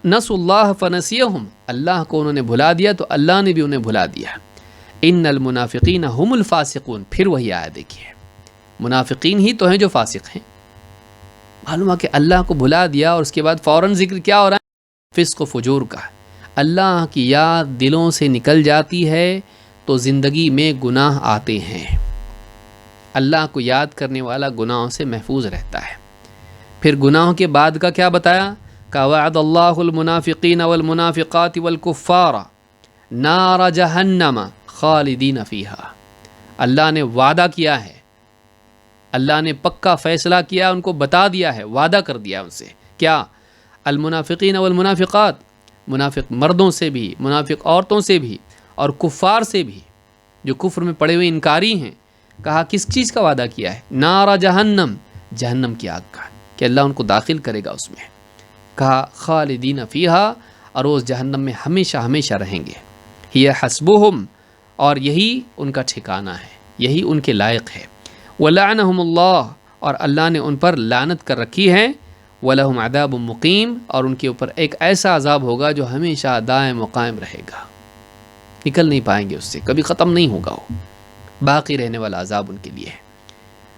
نسوا اللہ فنسیہم، اللہ کو انہوں نے بھلا دیا تو اللہ نے بھی انہیں بھلا دیا۔ ان المنافقین هم الفاسقون، پھر وہی آیا دیکھیے، منافقین ہی تو ہیں جو فاسق ہیں۔ معلوم ہے کہ اللہ کو بھلا دیا اور اس کے بعد فوراً ذکر کیا ہو رہا ہے؟ فسق و فجور کا۔ اللہ کی یاد دلوں سے نکل جاتی ہے تو زندگی میں گناہ آتے ہیں۔ اللہ کو یاد کرنے والا گناہوں سے محفوظ رہتا ہے۔ پھر گناہوں کے بعد کا کیا بتایا؟ وعد اللہ المنافقین والمنافقات والکفار نار جہنم خالدین فیہا، اللہ نے وعدہ کیا ہے، اللہ نے پکا فیصلہ کیا، ان کو بتا دیا ہے، وعدہ کر دیا ان سے، کیا؟ المنافقین والمنافقات، منافق مردوں سے بھی، منافق عورتوں سے بھی، اور کفار سے بھی جو کفر میں پڑے ہوئے انکاری ہیں۔ کہا کس چیز کا وعدہ کیا ہے؟ نار جہنم، جہنم کی آگ کا، کہ اللہ ان کو داخل کرے گا اس میں۔ کہا خالدین فیہا، اور اس جہنم میں ہمیشہ ہمیشہ رہیں گے۔ ہی حسبہم، اور یہی ان کا ٹھکانہ ہے، یہی ان کے لائق ہے۔ وَلَعَنَهُمُ اللَّهُ، اور اللہ نے ان پر لعنت کر رکھی ہے۔ وَلَهُمْ عَذَابٌ مُقِيمٌ، اور ان کے اوپر ایک ایسا عذاب ہوگا جو ہمیشہ دائم و قائم رہے گا، نکل نہیں پائیں گے اس سے، کبھی ختم نہیں ہوگا، وہ باقی رہنے والا عذاب ان کے لیے ہے۔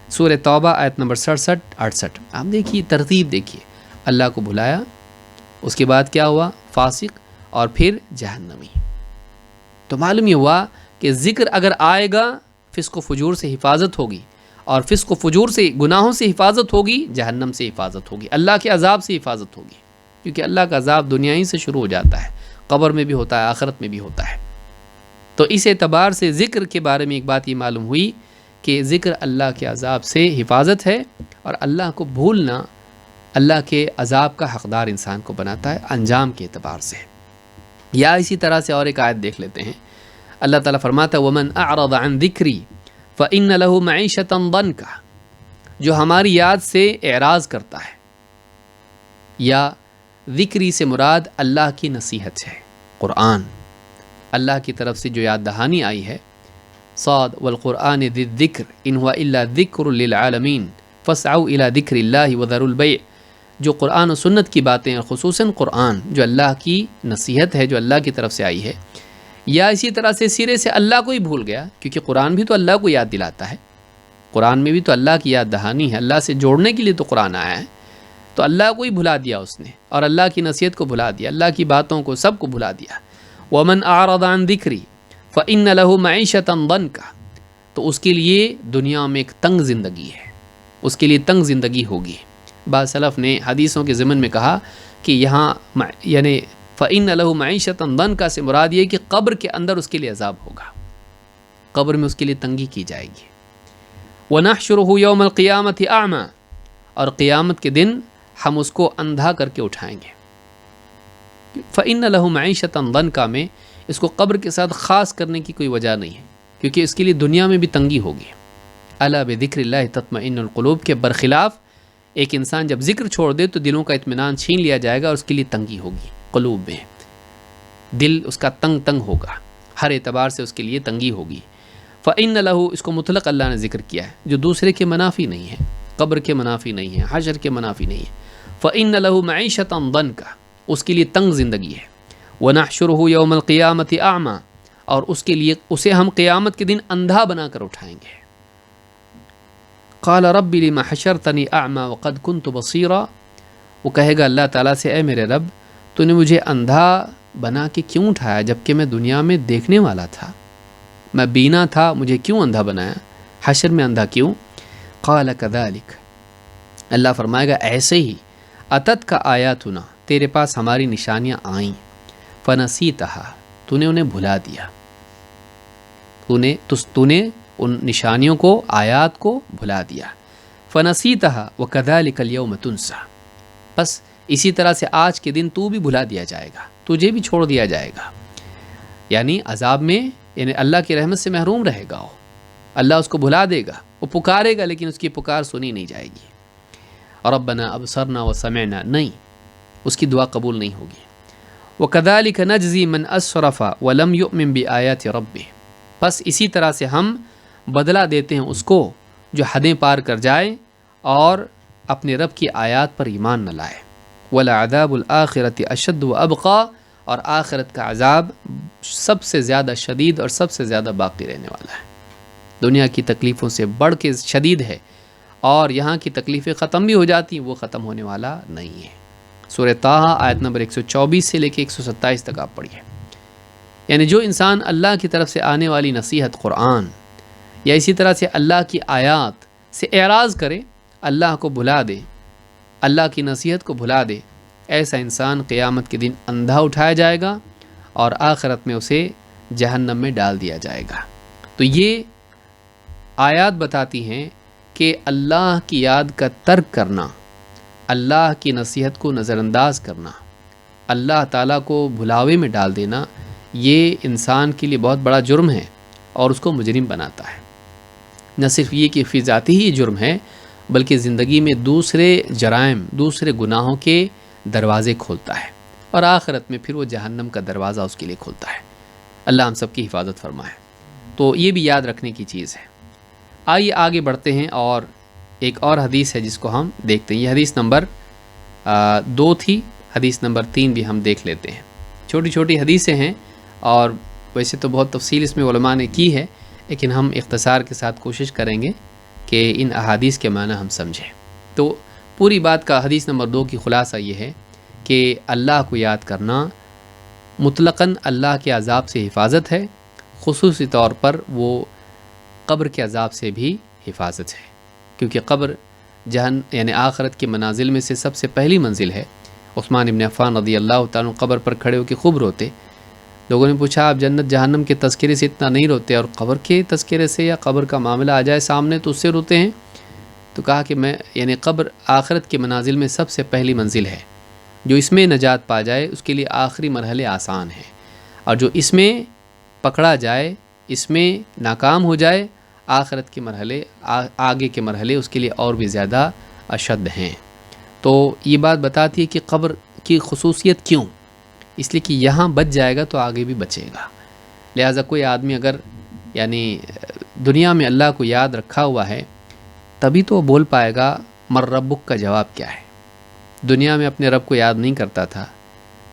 سورہ توبہ آیت نمبر 67 68۔ آپ دیکھیے ترتیب، دیکھیے اللہ کو بھلایا، اس کے بعد کیا ہوا؟ فاسق، اور پھر جہنمی۔ تو معلوم یہ ہوا کہ ذکر اگر آئے گا فسق و فجور سے حفاظت ہوگی، اور فسق و فجور سے، گناہوں سے حفاظت ہوگی، جہنم سے حفاظت ہوگی، اللہ کے عذاب سے حفاظت ہوگی، کیونکہ اللہ کا عذاب دنیا ہی سے شروع ہو جاتا ہے، قبر میں بھی ہوتا ہے، آخرت میں بھی ہوتا ہے۔ تو اس اعتبار سے ذکر کے بارے میں ایک بات یہ معلوم ہوئی کہ ذکر اللہ کے عذاب سے حفاظت ہے، اور اللہ کو بھولنا اللہ کے عذاب کا حقدار انسان کو بناتا ہے انجام کے اعتبار سے۔ یا اسی طرح سے اور ایک آیت دیکھ لیتے ہیں، اللہ تعالیٰ فرماتا ہے وَمَنْ أَعْرَضَ عَنْ ذِكْرِي فَإِنَّ لَهُ مَعِيشَةً ضَنْكَ، جو ہماری یاد سے اعراض کرتا ہے، یا ذکری سے مراد اللہ کی نصیحت ہے، قرآن، اللہ کی طرف سے جو یاد دہانی آئی ہے، صاد والقرآن ذی الذکر ان هو الا ذکر للعالمین فاسعوا الى ذکر اللہ وذروا البیع، جو قرآن و سنت کی باتیں، خصوصاً قرآن جو اللہ کی نصیحت ہے، جو اللہ کی طرف سے آئی ہے، یا اسی طرح سے سرے سے اللہ کو ہی بھول گیا، کیونکہ قرآن بھی تو اللہ کو یاد دلاتا ہے، قرآن میں بھی تو اللہ کی یاد دہانی ہے، اللہ سے جوڑنے کے لیے تو قرآن آیا ہے، تو اللہ کو ہی بھلا دیا اس نے، اور اللہ کی نصیحت کو بھلا دیا، اللہ کی باتوں کو سب کو بھلا دیا۔ وَمَنْ أَعْرَضَ عَنْ ذِكْرِي فَإِنَّ لَهُ مَعِيشَةً ضَنْكَ، تو اس کے لیے دنیا میں ایک تنگ زندگی ہے، اس کے لیے تنگ زندگی ہوگی۔ بعض سلف نے حدیثوں کے ضمن میں کہا کہ یہاں یعنی فَإِنَّ لَهُ مَعِيشَةً ضَنْكَ سے مراد یہ کہ قبر کے اندر اس کے لیے عذاب ہوگا، قبر میں اس کے لیے تنگی کی جائے گی۔ وَنَحْشُرُهُ يَوْمَ الْقِيَامَةِ أَعْمَى، اور قیامت کے دن ہم اس کو اندھا کر کے اٹھائیں گے۔ فَإِنَّ لَهُ مَعِيشَةً ضَنْكَ میں اس کو قبر کے ساتھ خاص کرنے کی کوئی وجہ نہیں ہے، کیونکہ اس کے لیے دنیا میں بھی تنگی ہوگی۔ الا بذکر اللہ تطمئن القلوب کے برخلاف ایک انسان جب ذکر چھوڑ دے تو دلوں کا اطمینان چھین لیا جائے گا اور اس کے لیے تنگی ہوگی، قلوب میں دل اس کا تنگ ہوگا، ہر اعتبار سے اس کے لیے تنگی ہوگی۔ فإن له، اس کو مطلق اللہ نے ذکر کیا ہے جو دوسرے کے منافی نہیں ہے، قبر کے منافی نہیں ہے، حشر کے منافی نہیں ہے۔ فإن له معیشة ضنکا، اس کے لیے تنگ زندگی ہے۔ ونحشره یوم القیامة اعمى، اور اس کے لیے اسے ہم قیامت کے دن اندھا بنا کر اٹھائیں گے۔ قال رب لما حشرتنی اعمى وقد كنت بصیرا، وہ کہے گا اللہ تعالیٰ سے، اے میرے رب تو نے مجھے اندھا بنا کے کیوں اٹھایا جبکہ میں دنیا میں دیکھنے والا تھا، میں بینا تھا، مجھے کیوں اندھا بنایا، حشر میں اندھا کیوں؟ قال كذلك، اللہ فرمائے گا ایسے ہی، اتت کا آیاتنا، تیرے پاس ہماری نشانیاں آئیں، فنسیتها، تو نے انہیں بھلا دیا، تو نے ان نشانیوں کو، آیات کو بھلا دیا۔ فنسیتها وكذلك اليوم تنسى، بس اسی طرح سے آج کے دن تو بھی بھلا دیا جائے گا، تجھے بھی چھوڑ دیا جائے گا، یعنی عذاب میں، یعنی اللہ کی رحمت سے محروم رہے گا وہ، اللہ اس کو بھلا دے گا، وہ پکارے گا لیکن اس کی پکار سنی نہیں جائے گی۔ ربنا ابصرنا وسمعنا، نہیں، اس کی دعا قبول نہیں ہوگی۔ وَكَذَلِكَ نَجْزِي مَنْ أَسْرَفَ وَلَمْ يُؤْمِنْ بِآيَاتِ رَبِّهِ، بس اسی طرح سے ہم بدلہ دیتے ہیں اس کو جو حدیں پار کر جائے اور اپنے رب کی آیات پر ایمان نہ لائے۔ وَلَعَذَابُ الْآخِرَةِ أَشَدُّ وَأَبْقَىٰ، اور آخرت کا عذاب سب سے زیادہ شدید اور سب سے زیادہ باقی رہنے والا ہے، دنیا کی تکلیفوں سے بڑھ کے شدید ہے، اور یہاں کی تکلیفیں ختم بھی ہو جاتی ہیں، وہ ختم ہونے والا نہیں ہے۔ سورہ طٰہٰ آیت نمبر 124 سے لے کے 127 تک آپ پڑھیے۔ یعنی جو انسان اللہ کی طرف سے آنے والی نصیحت قرآن یا اسی طرح سے اللہ کی آیات سے اعراض کرے، اللہ کو بھلا دے، اللہ کی نصیحت کو بھلا دے، ایسا انسان قیامت کے دن اندھا اٹھایا جائے گا اور آخرت میں اسے جہنم میں ڈال دیا جائے گا۔ تو یہ آیات بتاتی ہیں کہ اللہ کی یاد کا ترک کرنا، اللہ کی نصیحت کو نظر انداز کرنا، اللہ تعالیٰ کو بھلاوے میں ڈال دینا، یہ انسان کے لیے بہت بڑا جرم ہے اور اس کو مجرم بناتا ہے۔ نہ صرف یہ کہ فی ذاتی ہی جرم ہے، بلکہ زندگی میں دوسرے جرائم، دوسرے گناہوں کے دروازے کھولتا ہے، اور آخرت میں پھر وہ جہنم کا دروازہ اس کے لیے کھولتا ہے۔ اللہ ہم سب کی حفاظت فرمائے۔ تو یہ بھی یاد رکھنے کی چیز ہے۔ آئیے آگے بڑھتے ہیں، اور ایک اور حدیث ہے جس کو ہم دیکھتے ہیں۔ یہ حدیث نمبر 2 تھی، حدیث نمبر 3 بھی ہم دیکھ لیتے ہیں۔ چھوٹی چھوٹی حدیثیں ہیں، اور ویسے تو بہت تفصیل اس میں علماء نے کی ہے، لیکن ہم اختصار کے ساتھ کوشش کریں گے کہ ان احادیث کے معنی ہم سمجھیں۔ تو پوری بات کا حدیث نمبر 2 کی خلاصہ یہ ہے کہ اللہ کو یاد کرنا مطلقاً اللہ کے عذاب سے حفاظت ہے، خصوصی طور پر وہ قبر کے عذاب سے بھی حفاظت ہے، کیونکہ قبر یعنی آخرت کے منازل میں سے سب سے پہلی منزل ہے۔ عثمان ابن عفان رضی اللہ تعالیٰ قبر پر کھڑے ہو کے خوب روتے۔ لوگوں نے پوچھا آپ جنت جہنم کے تذکرے سے اتنا نہیں روتے، اور قبر کے تذکرے سے یا قبر کا معاملہ آ جائے سامنے تو اس سے روتے ہیں؟ تو کہا کہ میں یعنی قبر آخرت کے منازل میں سب سے پہلی منزل ہے، جو اس میں نجات پا جائے اس کے لیے آخری مرحلے آسان ہیں، اور جو اس میں پکڑا جائے، اس میں ناکام ہو جائے، آخرت کے مرحلے، آگے کے مرحلے اس کے لیے اور بھی زیادہ اشد ہیں۔ تو یہ بات بتاتی ہے کہ قبر کی خصوصیت کیوں، اس لیے کہ یہاں بچ جائے گا تو آگے بھی بچے گا۔ لہٰذا کوئی آدمی اگر یعنی دنیا میں اللہ کو یاد رکھا ہوا ہے، تبھی تو وہ بول پائے گا مر ربک کا جواب کیا ہے۔ دنیا میں اپنے رب کو یاد نہیں کرتا تھا،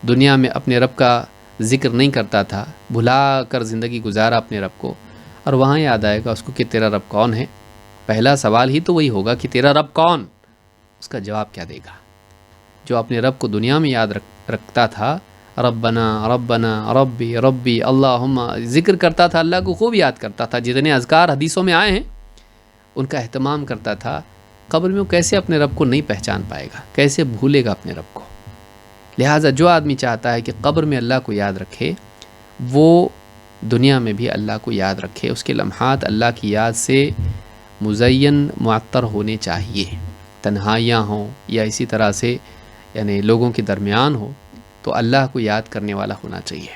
دنیا میں اپنے رب کا ذکر نہیں کرتا تھا، بھلا کر زندگی گزارا اپنے رب کو، اور وہاں یاد آئے گا اس کو کہ تیرا رب کون ہے۔ پہلا سوال ہی تو وہی ہوگا کہ تیرا رب کون، اس کا جواب کیا دے گا؟ جو اپنے رب کو دنیا میں یاد رکھتا تھا، ربنا ربنا ربی ربی اللہم، ذکر کرتا تھا، اللہ کو خوب یاد کرتا تھا. جتنے اذکار حدیثوں میں آئے ہیں ان کا اہتمام کرتا تھا. قبر میں وہ کیسے اپنے رب کو نہیں پہچان پائے گا، کیسے بھولے گا اپنے رب کو. لہٰذا جو آدمی چاہتا ہے کہ قبر میں اللہ کو یاد رکھے، وہ دنیا میں بھی اللہ کو یاد رکھے. اس کے لمحات اللہ کی یاد سے مزین معطر ہونے چاہیے. تنہائیاں ہوں یا اسی طرح سے یعنی لوگوں کے درمیان ہو تو اللہ کو یاد کرنے والا ہونا چاہیے.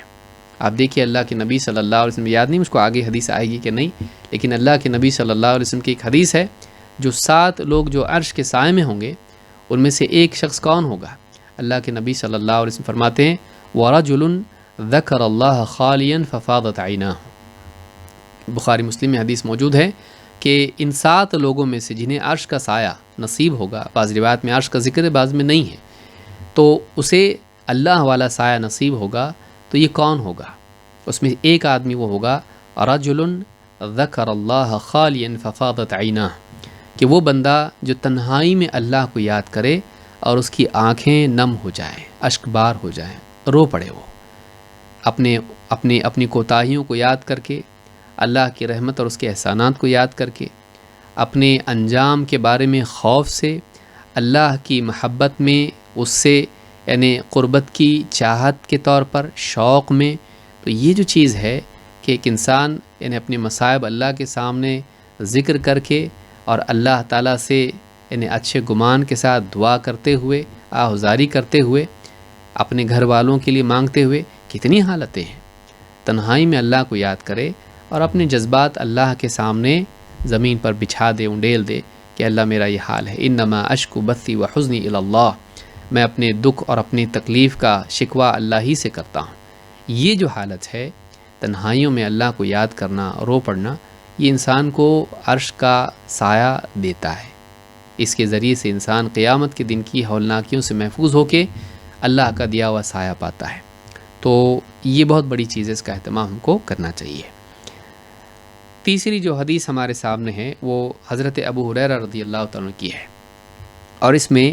آپ دیکھیے اللہ کے نبی صلی اللہ علیہ وسلم، یاد نہیں مجھ کو آگے حدیث آئے گی کہ نہیں، لیکن اللہ کے نبی صلی اللہ علیہ وسلم کی ایک حدیث ہے، جو 7 لوگ جو عرش کے سائے میں ہوں گے ان میں سے ایک شخص کون ہوگا؟ اللہ کے نبی صلی اللہ علیہ وسلم فرماتے ہیں وَرَجُلٌ ذَكَرَ اللَّهَ خَالِيًا فَفَاضَتْ عَيْنَاهُ. بخاری مسلم میں حدیث موجود ہے کہ ان 7 لوگوں میں سے جنہیں عرش کا سایہ نصیب ہوگا، بعض روایات میں عرش کا ذکر ہے، بعض میں نہیں ہے، تو اسے اللہ والا سایہ نصیب ہوگا. تو یہ کون ہوگا؟ اس میں ایک آدمی وہ ہوگا رَجُلٌ ذَكَرَ اللَّهَ خَالِيًا فَفَاضَتْ عَيْنَاهُ، کہ وہ بندہ جو تنہائی میں اللہ کو یاد کرے اور اس کی آنکھیں نم ہو جائیں، اشک بار ہو جائیں، رو پڑے وہ اپنی کوتاہیوں کو یاد کر کے، اللہ کی رحمت اور اس کے احسانات کو یاد کر کے، اپنے انجام کے بارے میں خوف سے، اللہ کی محبت میں اس سے یعنی قربت کی چاہت کے طور پر، شوق میں. تو یہ جو چیز ہے کہ ایک انسان یعنی اپنے مصائب اللہ کے سامنے ذکر کر کے اور اللہ تعالیٰ سے یعنی اچھے گمان کے ساتھ دعا کرتے ہوئے، آہذاری کرتے ہوئے، اپنے گھر والوں کے لیے مانگتے ہوئے، کتنی حالتیں ہیں. تنہائی میں اللہ کو یاد کرے اور اپنے جذبات اللہ کے سامنے زمین پر بچھا دے، انڈیل دے کہ اللہ میرا یہ حال ہے. انما اشکو بثی و حزنی الی اللہ، میں اپنے دکھ اور اپنی تکلیف کا شکوہ اللہ ہی سے کرتا ہوں. یہ جو حالت ہے تنہائیوں میں اللہ کو یاد کرنا، رو پڑنا، یہ انسان کو عرش کا سایہ دیتا ہے. اس کے ذریعے سے انسان قیامت کے دن کی ہولناکیوں سے محفوظ ہو کے اللہ کا دیا ہوا سایہ پاتا ہے. تو یہ بہت بڑی چیز ہے، اس کا اہتمام ہم کو کرنا چاہیے. تیسری جو حدیث ہمارے سامنے ہے وہ حضرت ابو ہریرہ رضی اللہ تعالیٰ عنہ کی ہے، اور اس میں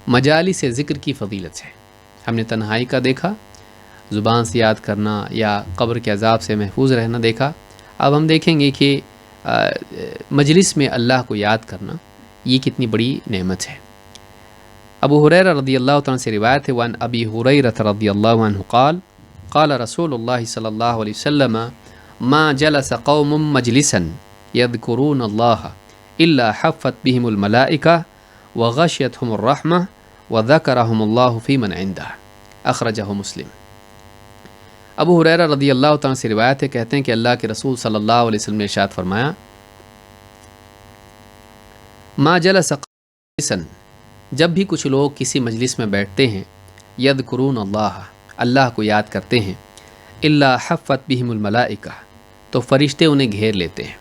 مجالس ذکر کی فضیلت ہے. ہم نے تنہائی کا دیکھا، زبان سے یاد کرنا یا قبر کے عذاب سے محفوظ رہنا دیکھا. اب ہم دیکھیں گے کہ مجلس میں اللہ کو یاد کرنا یہ کتنی بڑی نعمت ہے. ابو ہریرہ رضی اللہ تعالیٰ سے روایت ہے، وان ابی ہریرہ رضی اللہ عنہ قال قال رسول اللہ صلی اللہ علیہ وسلم ما جلس قوم مجلسا يذكرون الله الا حفت بهم الملائکہ وغشیتهم الرحمہ وذکرهم اللہ فی من عنده. اخرجہ مسلم. ابو ہریرہ رضی اللہ تعالیٰ سے روایت ہے، کہتے ہیں کہ اللہ کے رسول صلی اللہ علیہ وسلم نے ارشاد فرمایا ما جلس قوم، جب بھی کچھ لوگ کسی مجلس میں بیٹھتے ہیں، یذکرون اللہ، اللہ کو یاد کرتے ہیں، الا حفت بہم الملائکہ، تو فرشتے انہیں گھیر لیتے ہیں،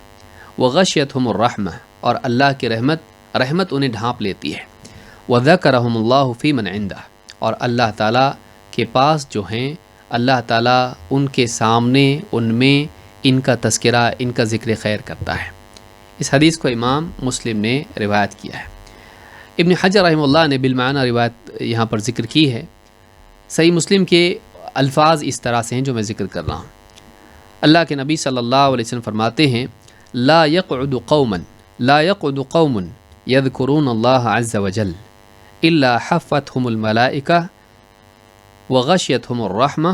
وغشیتہم الرحمہ، اور اللہ کی رحمت انہیں ڈھانپ لیتی ہے، وذکرہم اللہ فی من عندہ، اور اللہ تعالیٰ کے پاس جو ہیں اللہ تعالیٰ ان کے سامنے ان میں ان کا تذکرہ، ان کا ذکر خیر کرتا ہے. اس حدیث کو امام مسلم نے روایت کیا ہے. ابن حجر رحمہ اللہ نے بالمعنی روایت یہاں پر ذکر کی ہے. صحیح مسلم کے الفاظ اس طرح سے ہیں جو میں ذکر کر رہا ہوں. اللہ کے نبی صلی اللہ علیہ وسلم فرماتے ہیں لا يقعد قوم يذكرون اللہ عز وجل الا حفتهم الملائکہ وغشیتهم الرحمہ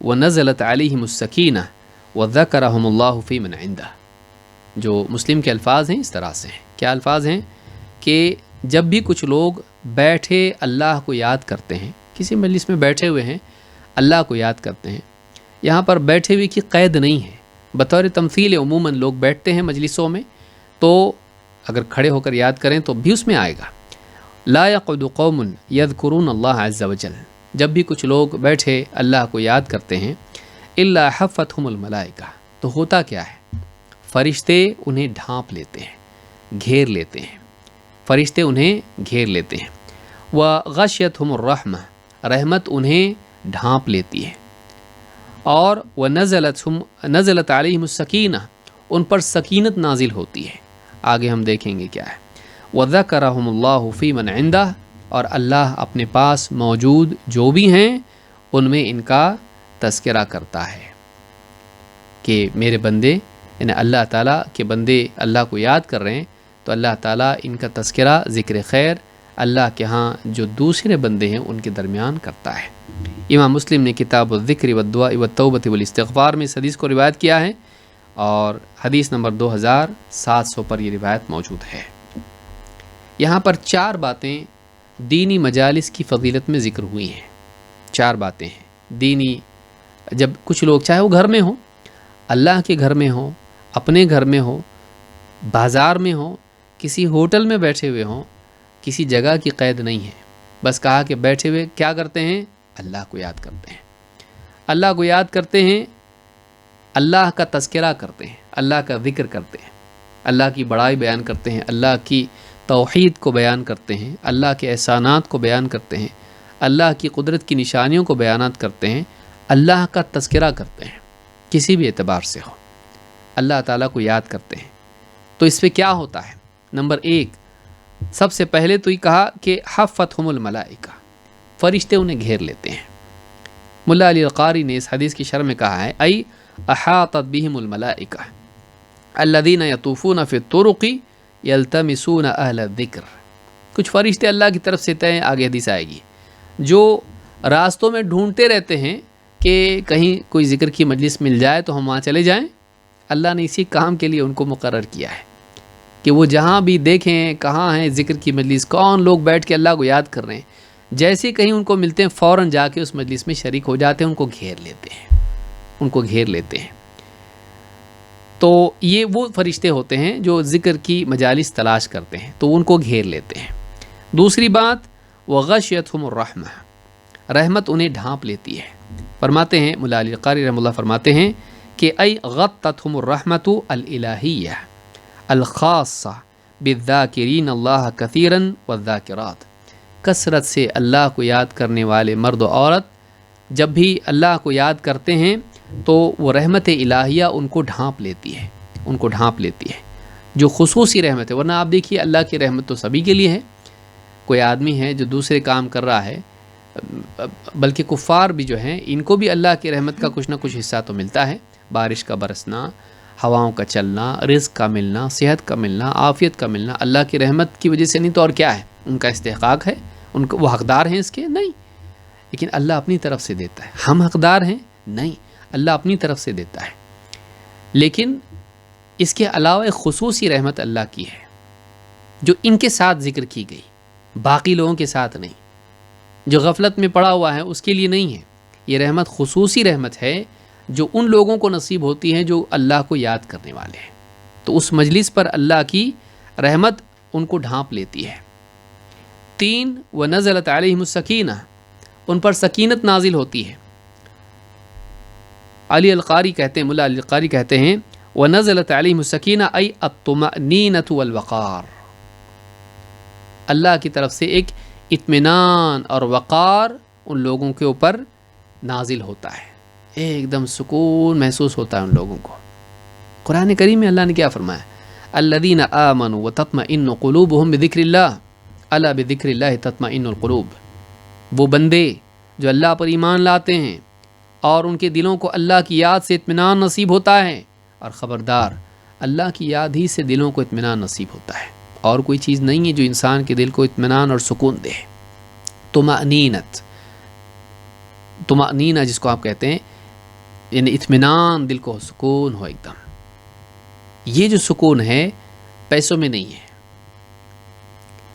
ونزلت علیہم السکینہ وذکرہم اللہ فی من عندہ. جو مسلم کے الفاظ ہیں اس طرح سے ہیں. کیا الفاظ ہیں؟ کہ جب بھی کچھ لوگ بیٹھے اللہ کو یاد کرتے ہیں، کسی مجلس میں بیٹھے ہوئے ہیں اللہ کو یاد کرتے ہیں، یہاں پر بیٹھے ہوئے کی قید نہیں ہے، بطور تمثیل عموماً لوگ بیٹھتے ہیں مجلسوں میں، تو اگر کھڑے ہو کر یاد کریں تو بھی اس میں آئے گا. لا يقعد قوم يذكرون اللہ عز وجل، جب بھی کچھ لوگ بیٹھے اللہ کو یاد کرتے ہیں، الا حفتهم الملائکہ، تو ہوتا کیا ہے؟ فرشتے انہیں ڈھانپ لیتے ہیں، گھیر لیتے ہیں، فرشتے انہیں گھیر لیتے ہیں. وغشیتهم الرحمہ، رحمت انہیں ڈھانپ لیتی ہے. اور نزلت علیہم السکینہ، ان پر سکینت نازل ہوتی ہے. آگے ہم دیکھیں گے کیا ہے. وذکرہم اللہ فی من عندہ، اور اللہ اپنے پاس موجود جو بھی ہیں ان میں ان کا تذکرہ کرتا ہے کہ میرے بندے یعنی اللہ تعالیٰ کے بندے اللہ کو یاد کر رہے ہیں تو اللہ تعالیٰ ان کا تذکرہ ذکر خیر اللہ کے ہاں جو دوسرے بندے ہیں ان کے درمیان کرتا ہے۔ امام مسلم نے کتاب الذکر والدعاء والتوبۃ والاستغفار میں اس حدیث کو روایت کیا ہے اور حدیث نمبر 2700 پر یہ روایت موجود ہے۔ یہاں پر 4 باتیں دینی مجالس کی فضیلت میں ذکر ہوئی ہیں۔ 4 باتیں ہیں دینی، جب کچھ لوگ چاہے وہ گھر میں ہوں، اللہ کے گھر میں ہوں، اپنے گھر میں ہوں، بازار میں ہوں، کسی ہوٹل میں بیٹھے ہوئے ہوں، کسی جگہ کی قید نہیں ہے، بس کہا کہ بیٹھے ہوئے کیا کرتے ہیں؟ اللہ کو یاد کرتے ہیں، اللہ کو یاد کرتے ہیں، اللہ کا تذکرہ کرتے ہیں، اللہ کا ذکر کرتے ہیں، اللہ کی بڑائی بیان کرتے ہیں، اللہ کی توحید کو بیان کرتے ہیں، اللہ کے احسانات کو بیان کرتے ہیں، اللہ کی قدرت کی نشانیوں کو بیانات کرتے ہیں، اللہ کا تذکرہ کرتے ہیں، کسی بھی اعتبار سے ہو اللہ تعالیٰ کو یاد کرتے ہیں۔ تو اس پہ کیا ہوتا ہے؟ نمبر 1 سب سے پہلے تو یہ کہا کہ حفتہم الملائکہ، فرشتے انہیں گھیر لیتے ہیں۔ ملا علی القاری نے اس حدیث کی شرح میں کہا ہے ای احاطت بہم الملائکہ الذین یطوفون فی الطرق یلتمسون اہل الذکر۔ کچھ فرشتے اللہ کی طرف سے ہیں، آگے حدیث آئے گی، جو راستوں میں ڈھونڈتے رہتے ہیں کہ کہیں کوئی ذکر کی مجلس مل جائے تو ہم وہاں چلے جائیں۔ اللہ نے اسی کام کے لیے ان کو مقرر کیا ہے کہ وہ جہاں بھی دیکھیں کہاں ہیں ذکر کی مجلس، کون لوگ بیٹھ کے اللہ کو یاد کر رہے ہیں، جیسے کہیں ان کو ملتے ہیں فوراً جا کے اس مجلس میں شریک ہو جاتے ہیں، ان کو گھیر لیتے ہیں، ان کو گھیر لیتے ہیں۔ تو یہ وہ فرشتے ہوتے ہیں جو ذکر کی مجالس تلاش کرتے ہیں تو ان کو گھیر لیتے ہیں۔ دوسری بات وغشیتہم الرحمہ، رحمت انہیں ڈھانپ لیتی ہے۔ فرماتے ہیں ملا علی القاری رحمہ اللہ فرماتے ہیں کہ ای غطتہم الرحمۃ الالہیہ الخاصہ بالذاکرین اللہ کثیرا والذاکرات، کثرت سے اللہ کو یاد کرنے والے مرد و عورت جب بھی اللہ کو یاد کرتے ہیں تو وہ رحمت الہیہ ان کو ڈھانپ لیتی ہے، ان کو ڈھانپ لیتی ہے، جو خصوصی رحمت ہے۔ ورنہ آپ دیکھیے اللہ کی رحمت تو سبھی کے لیے ہے، کوئی آدمی ہے جو دوسرے کام کر رہا ہے، بلکہ کفار بھی جو ہیں ان کو بھی اللہ کی رحمت کا کچھ نہ کچھ حصہ تو ملتا ہے، بارش کا برسنا، ہواؤں کا چلنا، رزق کا ملنا، صحت کا ملنا، عافیت کا ملنا، اللہ کی رحمت کی وجہ سے نہیں تو اور کیا ہے؟ ان کا استحقاق ہے، ان کو وہ حقدار ہیں اس کے؟ نہیں، لیکن اللہ اپنی طرف سے دیتا ہے۔ ہم حقدار ہیں؟ نہیں، اللہ اپنی طرف سے دیتا ہے۔ لیکن اس کے علاوہ ایک خصوصی رحمت اللہ کی ہے جو ان کے ساتھ ذکر کی گئی، باقی لوگوں کے ساتھ نہیں، جو غفلت میں پڑا ہوا ہے اس کے لیے نہیں ہے۔ یہ رحمت خصوصی رحمت ہے جو ان لوگوں کو نصیب ہوتی ہے جو اللہ کو یاد کرنے والے ہیں، تو اس مجلس پر اللہ کی رحمت ان کو ڈھانپ لیتی ہے۔ 3 وَنَزَلَتْ عَلَيْهِمُ السَّكِينَةُ، ان پر سکینت نازل ہوتی ہے۔ علی القاری کہتے ہیں، ملا علی القاری کہتے ہیں وَنَزَلَتْ عَلَيْهِمُ السَّكِينَةُ أَيْ الطُّمَأْنِينَةُ وَالْوَقَارُ، اللہ کی طرف سے ایک اطمینان اور وقار ان لوگوں کے اوپر نازل ہوتا ہے، ایک دم سکون محسوس ہوتا ہے ان لوگوں کو۔ قرآن کریم میں اللہ نے کیا فرمایا؟ الذین آمنوا وتطمئن قلوبهم بذکر اللہ الا بذکر اللہ تطمئن القلوب، وہ بندے جو اللہ پر ایمان لاتے ہیں اور ان کے دلوں کو اللہ کی یاد سے اطمینان نصیب ہوتا ہے، اور خبردار اللہ کی یاد ہی سے دلوں کو اطمینان نصیب ہوتا ہے، اور کوئی چیز نہیں ہے جو انسان کے دل کو اطمینان اور سکون دے۔ طمأنینہ جس کو آپ کہتے ہیں، یعنی اطمینان، دل کو سکون ہو ایک دم۔ یہ جو سکون ہے پیسوں میں نہیں ہے،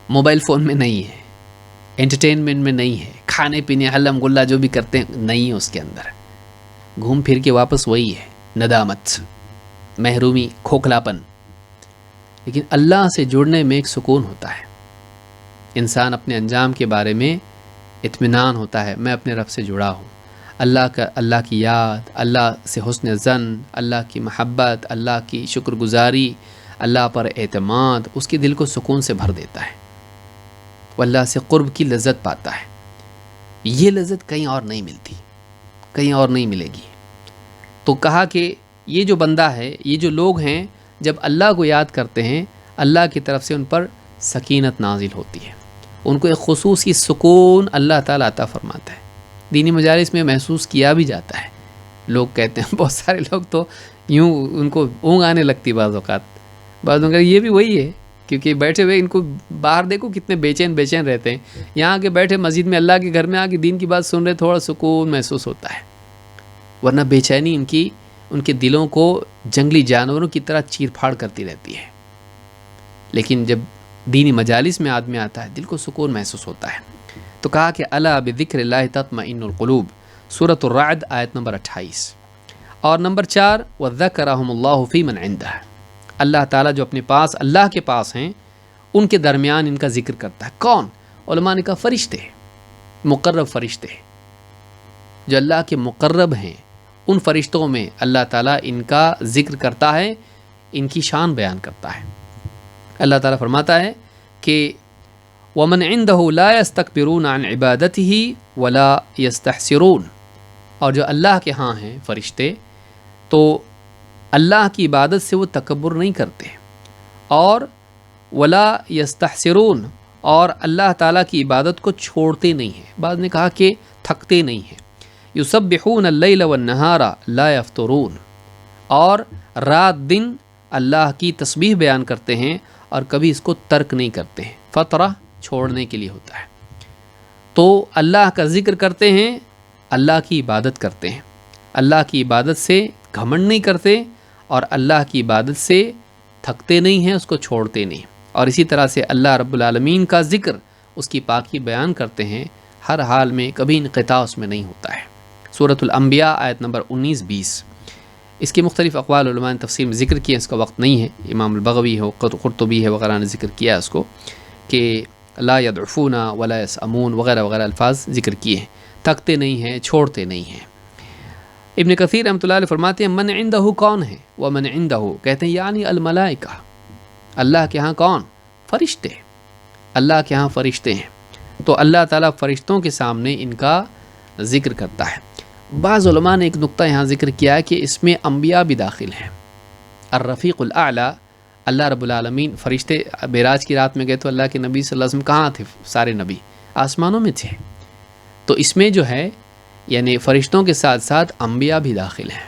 موبائل فون میں نہیں ہے، انٹرٹینمنٹ میں نہیں ہے، کھانے پینے حلم گلہ جو بھی کرتے ہیں نہیں ہے، اس کے اندر گھوم پھر کے واپس وہی ہے، ندامت، محرومی، کھوکھلاپن۔ لیکن اللہ سے جڑنے میں ایک سکون ہوتا ہے، انسان اپنے انجام کے بارے میں اطمینان ہوتا ہے، میں اپنے رب سے جڑا ہوں، اللہ کی یاد، اللہ سے حسن ظن، اللہ کی محبت، اللہ کی شکر گزاری، اللہ پر اعتماد اس کے دل کو سکون سے بھر دیتا ہے، وہ اللہ سے قرب کی لذت پاتا ہے۔ یہ لذت کہیں اور نہیں ملتی، کہیں اور نہیں ملے گی۔ تو کہا کہ یہ جو بندہ ہے، یہ جو لوگ ہیں، جب اللہ کو یاد کرتے ہیں اللہ کی طرف سے ان پر سکینت نازل ہوتی ہے، ان کو ایک خصوصی سکون اللہ تعالیٰ عطا فرماتا ہے۔ دینی مجالس میں محسوس کیا بھی جاتا ہے. لوگ کہتے ہیں، بہت سارے لوگ تو یوں ان کو اونگ آنے لگتی بعض اوقات. بعض اوقات یہ بھی وہی ہے، کیونکہ بیٹھے ہوئے ان کو باہر دیکھو کتنے بے چین رہتے ہیں. یہاں کے بیٹھے مسجد میں اللہ کے گھر میں آ کے دین کی بات سن رہے، تھوڑا سکون محسوس ہوتا ہے. ورنہ بے چینی ان کے دلوں کو جنگلی جانوروں کی طرح چیر پھاڑ کرتی رہتی ہے. لیکن جب دینی مجالس میں آدمی آتا ہے دل کو سکون محسوس ہوتا ہے. تو کہا کہ الا بذکر اللہ تطمئن القلوب، سورۃ الرعد آیت نمبر 28. اور نمبر 4 وذکرہم اللہ فی من عندہ، اللہ تعالیٰ جو اپنے پاس اللہ کے پاس ہیں ان کے درمیان ان کا ذکر کرتا ہے. کون؟ علماء نے کہا فرشتے، مقرب فرشتے جو اللہ کے مقرب ہیں، ان فرشتوں میں اللہ تعالیٰ ان کا ذکر کرتا ہے، ان کی شان بیان کرتا ہے. اللہ تعالیٰ فرماتا ہے کہ وَمَنْ عِنْدَهُ لَا يَسْتَكْبِرُونَ عَنْ عِبَادَتِهِ وَلَا يَسْتَحْسِرُونَ، اور جو اللہ کے ہاں ہیں فرشتے تو اللہ کی عبادت سے وہ تکبر نہیں کرتے، اور ولا یستحسرون، اور اللہ تعالیٰ کی عبادت کو چھوڑتے نہیں ہیں. بعض نے کہا کہ تھکتے نہیں ہیں. یسبحون اللیل والنہار لا یفترون، اور رات دن اللہ کی تسبیح بیان کرتے ہیں اور کبھی اس کو ترک نہیں کرتے ہیں. فترہ چھوڑنے کے لیے ہوتا ہے. تو اللہ کا ذکر کرتے ہیں، اللہ کی عبادت کرتے ہیں، اللہ کی عبادت سے گھمنڈ نہیں کرتے، اور اللہ کی عبادت سے تھکتے نہیں ہیں، اس کو چھوڑتے نہیں. اور اسی طرح سے اللہ رب العالمین کا ذکر، اس کی پاکی بیان کرتے ہیں، ہر حال میں کبھی انقطاع اس میں نہیں ہوتا ہے. سورۃ الانبیاء آیت نمبر 19-20. اس کے مختلف اقوال علماء نے تفصیل میں ذکر کیے، اس کا وقت نہیں ہے. امام البغوی ہو، قرطبی ہے وغیرہ نے ذکر کیا اس کو، کہ لا یضعفون ولا یسأمون وغیرہ وغیرہ الفاظ ذکر کیے ہیں. تھکتے نہیں ہیں، چھوڑتے نہیں ہیں. ابن کثیر رحمۃ اللہ علیہ فرماتے ہیں من عندہ کون ہے؟ ومن عندہ کہتے ہیں یعنی الملائکہ، اللہ کے ہاں کون؟ فرشتے. اللہ کے ہاں فرشتے ہیں. تو اللہ تعالیٰ فرشتوں کے سامنے ان کا ذکر کرتا ہے. بعض علماء نے ایک نقطہ یہاں ذکر کیا ہے کہ اس میں انبیاء بھی داخل ہیں. الرفیق الاعلیٰ، اللہ رب العالمین، فرشتے معراج کی رات میں گئے تو اللہ کے نبی صلی اللہ علیہ وسلم کہاں تھے؟ سارے نبی آسمانوں میں تھے. تو اس میں جو ہے یعنی فرشتوں کے ساتھ ساتھ انبیاء بھی داخل ہیں،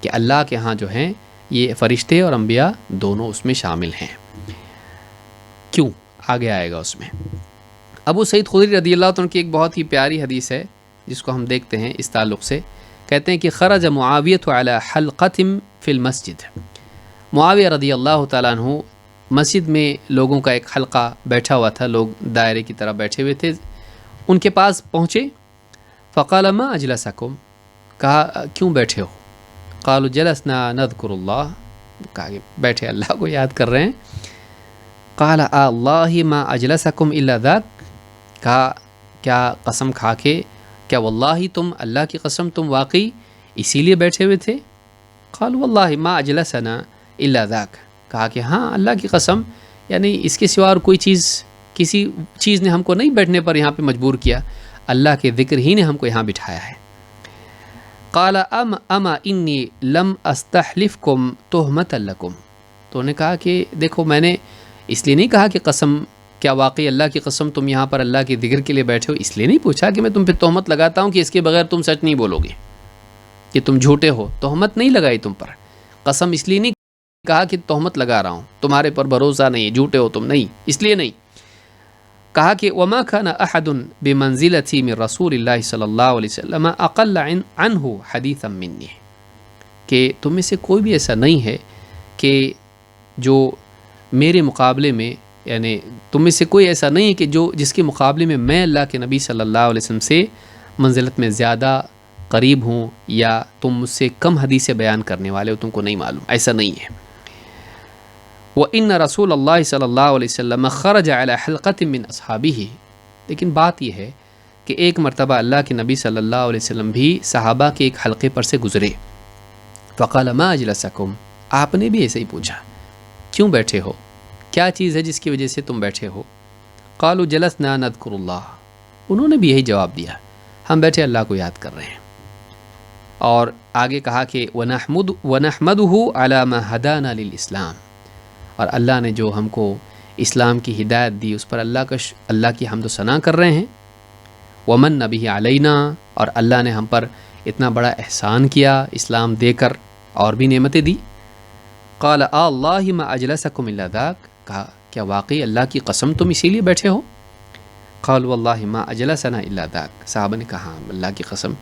کہ اللہ کے ہاں جو ہیں یہ فرشتے اور انبیاء دونوں اس میں شامل ہیں. کیوں؟ آگے آئے گا اس میں. ابو سعید خدری رضی اللہ عنہ کی ایک بہت ہی پیاری حدیث ہے جس کو ہم دیکھتے ہیں اس تعلق سے. کہتے ہیں کہ خرج معاویہ علی حلقۃ فی المسجد، معاویہ رضی اللہ تعالیٰ عنہ مسجد میں لوگوں کا ایک حلقہ بیٹھا ہوا تھا، لوگ دائرے کی طرح بیٹھے ہوئے تھے. ان کے پاس پہنچے، فقال ما اجلسکم، کہا کیوں بیٹھے ہو؟ قالوا جلسنا نذکر اللہ، کہا کہ بیٹھے اللہ کو یاد کر رہے ہیں. قال اللہ ما اجلسکم الا ذاک، کہا کیا قسم کھا کے، کیا واللہ تم، اللہ کی قسم تم واقعی اسی لیے بیٹھے ہوئے تھے؟ قالوا واللہ ما اجلسنا الا ذاک، کہا کہ ہاں اللہ کی قسم، یعنی اس کے سوا اور کوئی چیز، کسی چیز نے ہم کو نہیں بیٹھنے پر یہاں پہ مجبور کیا، اللہ کے ذکر ہی نے ہم کو یہاں بٹھایا ہے. قال اما انی لم استحلفکم تہمۃ لکم، تو انہوں نے کہا کہ دیکھو میں نے اس لیے نہیں کہا کہ قسم، کیا واقعی اللہ کی قسم تم یہاں پر اللہ کے ذکر کے لیے بیٹھے ہو، اس لیے نہیں پوچھا کہ میں تم پہ تہمت لگاتا ہوں کہ اس کے بغیر تم سچ نہیں بولو گے، کہ تم جھوٹے ہو. تہمت نہیں لگائی تم پر. قسم اس لیے نہیں کہا کہ تہمت لگا رہا ہوں، تمہارے پر بھروسہ نہیں، جھوٹے ہو تم، نہیں، اس لیے نہیں. کہا کہ وما كان احد بمنزلتي من رسول اللہ صلی اللہ علیہ وسلم اقل عنہ حدیثا منی، کہ تم میں سے کوئی بھی ایسا نہیں ہے کہ جو میرے مقابلے میں، یعنی تم میں سے کوئی ایسا نہیں ہے کہ جو جس کے مقابلے میں اللہ کے نبی صلی اللہ علیہ وسلم سے منزلت میں زیادہ قریب ہوں، یا تم مجھ سے کم حدیثیں بیان کرنے والے ہو، تم کو نہیں معلوم، ایسا نہیں ہے. وَإِنَّ رسول اللہ صلی اللہ علیہ وسلم خرج علی حلقۃ من اصحابہ، لیکن بات یہ ہے کہ ایک مرتبہ اللہ کے نبی صلی اللہ علیہ وسلم بھی صحابہ کے ایک حلقے پر سے گزرے. فقال ما اجلسکم، آپ نے بھی ایسے ہی پوچھا کیوں بیٹھے ہو، کیا چیز ہے جس کی وجہ سے تم بیٹھے ہو؟ قالوا جلسنا نذکر اللہ، انہوں نے بھی یہی جواب دیا، ہم بیٹھے اللہ کو یاد کر رہے ہیں. اور آگے کہا کہ وَنَحْمَدُهُ عَلَى مَا هَدَانَا لِلْإِسْلَامِ، اور اللہ نے جو ہم کو اسلام کی ہدایت دی اس پر اللہ کی حمد و ثنا کر رہے ہیں. وَمَنَّ بِهِ عَلَيْنَا، اور اللہ نے ہم پر اتنا بڑا احسان کیا اسلام دے کر اور بھی نعمتیں دی. قال اللہ ما اجلسکم الا ذاک، کہا کیا واقعی اللہ کی قسم تم اسی لیے بیٹھے ہو؟ قالوا واللہ ما اجلسنا الا ذاک، صحابہ نے کہا اللہ کی قسم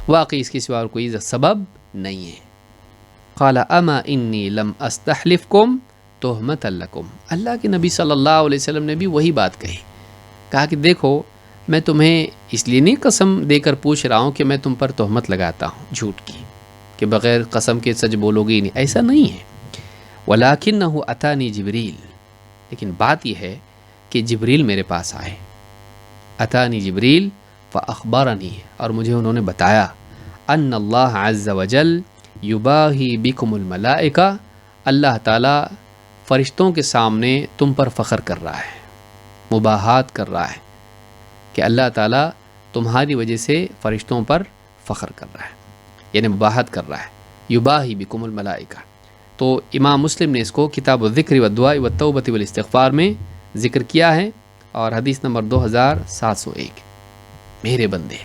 واقعی اس کے سوا اور کوئی سبب نہیں ہے. قال اما انی لم استحلفکم تہمۃ لکم، اللہ کے نبی صلی اللہ علیہ وسلم نے بھی وہی بات کہی، کہا کہ دیکھو میں تمہیں اس لیے نہیں قسم دے کر پوچھ رہا ہوں کہ میں تم پر تہمت لگاتا ہوں جھوٹ کی، کہ بغیر قسم کے سچ بولو گے ہی نہیں، ایسا نہیں ہے. ولکنہ اتانی جبریل، لیکن بات یہ ہے کہ جبریل میرے پاس آئے. اتانی جبریل فاخبرنی، اور مجھے انہوں نے بتایا ان اللہ عز وجل یباہی بکم الملائکہ، اللہ تعالیٰ فرشتوں کے سامنے تم پر فخر کر رہا ہے، مباحات کر رہا ہے، کہ اللہ تعالیٰ تمہاری وجہ سے فرشتوں پر فخر کر رہا ہے، یعنی مباحات کر رہا ہے. یباہی بکم الملائکہ، تو امام مسلم نے اس کو کتاب الذکر والدعاء والتوبۃ والاستغفار میں ذکر کیا ہے، اور حدیث نمبر 2701. میرے بندے،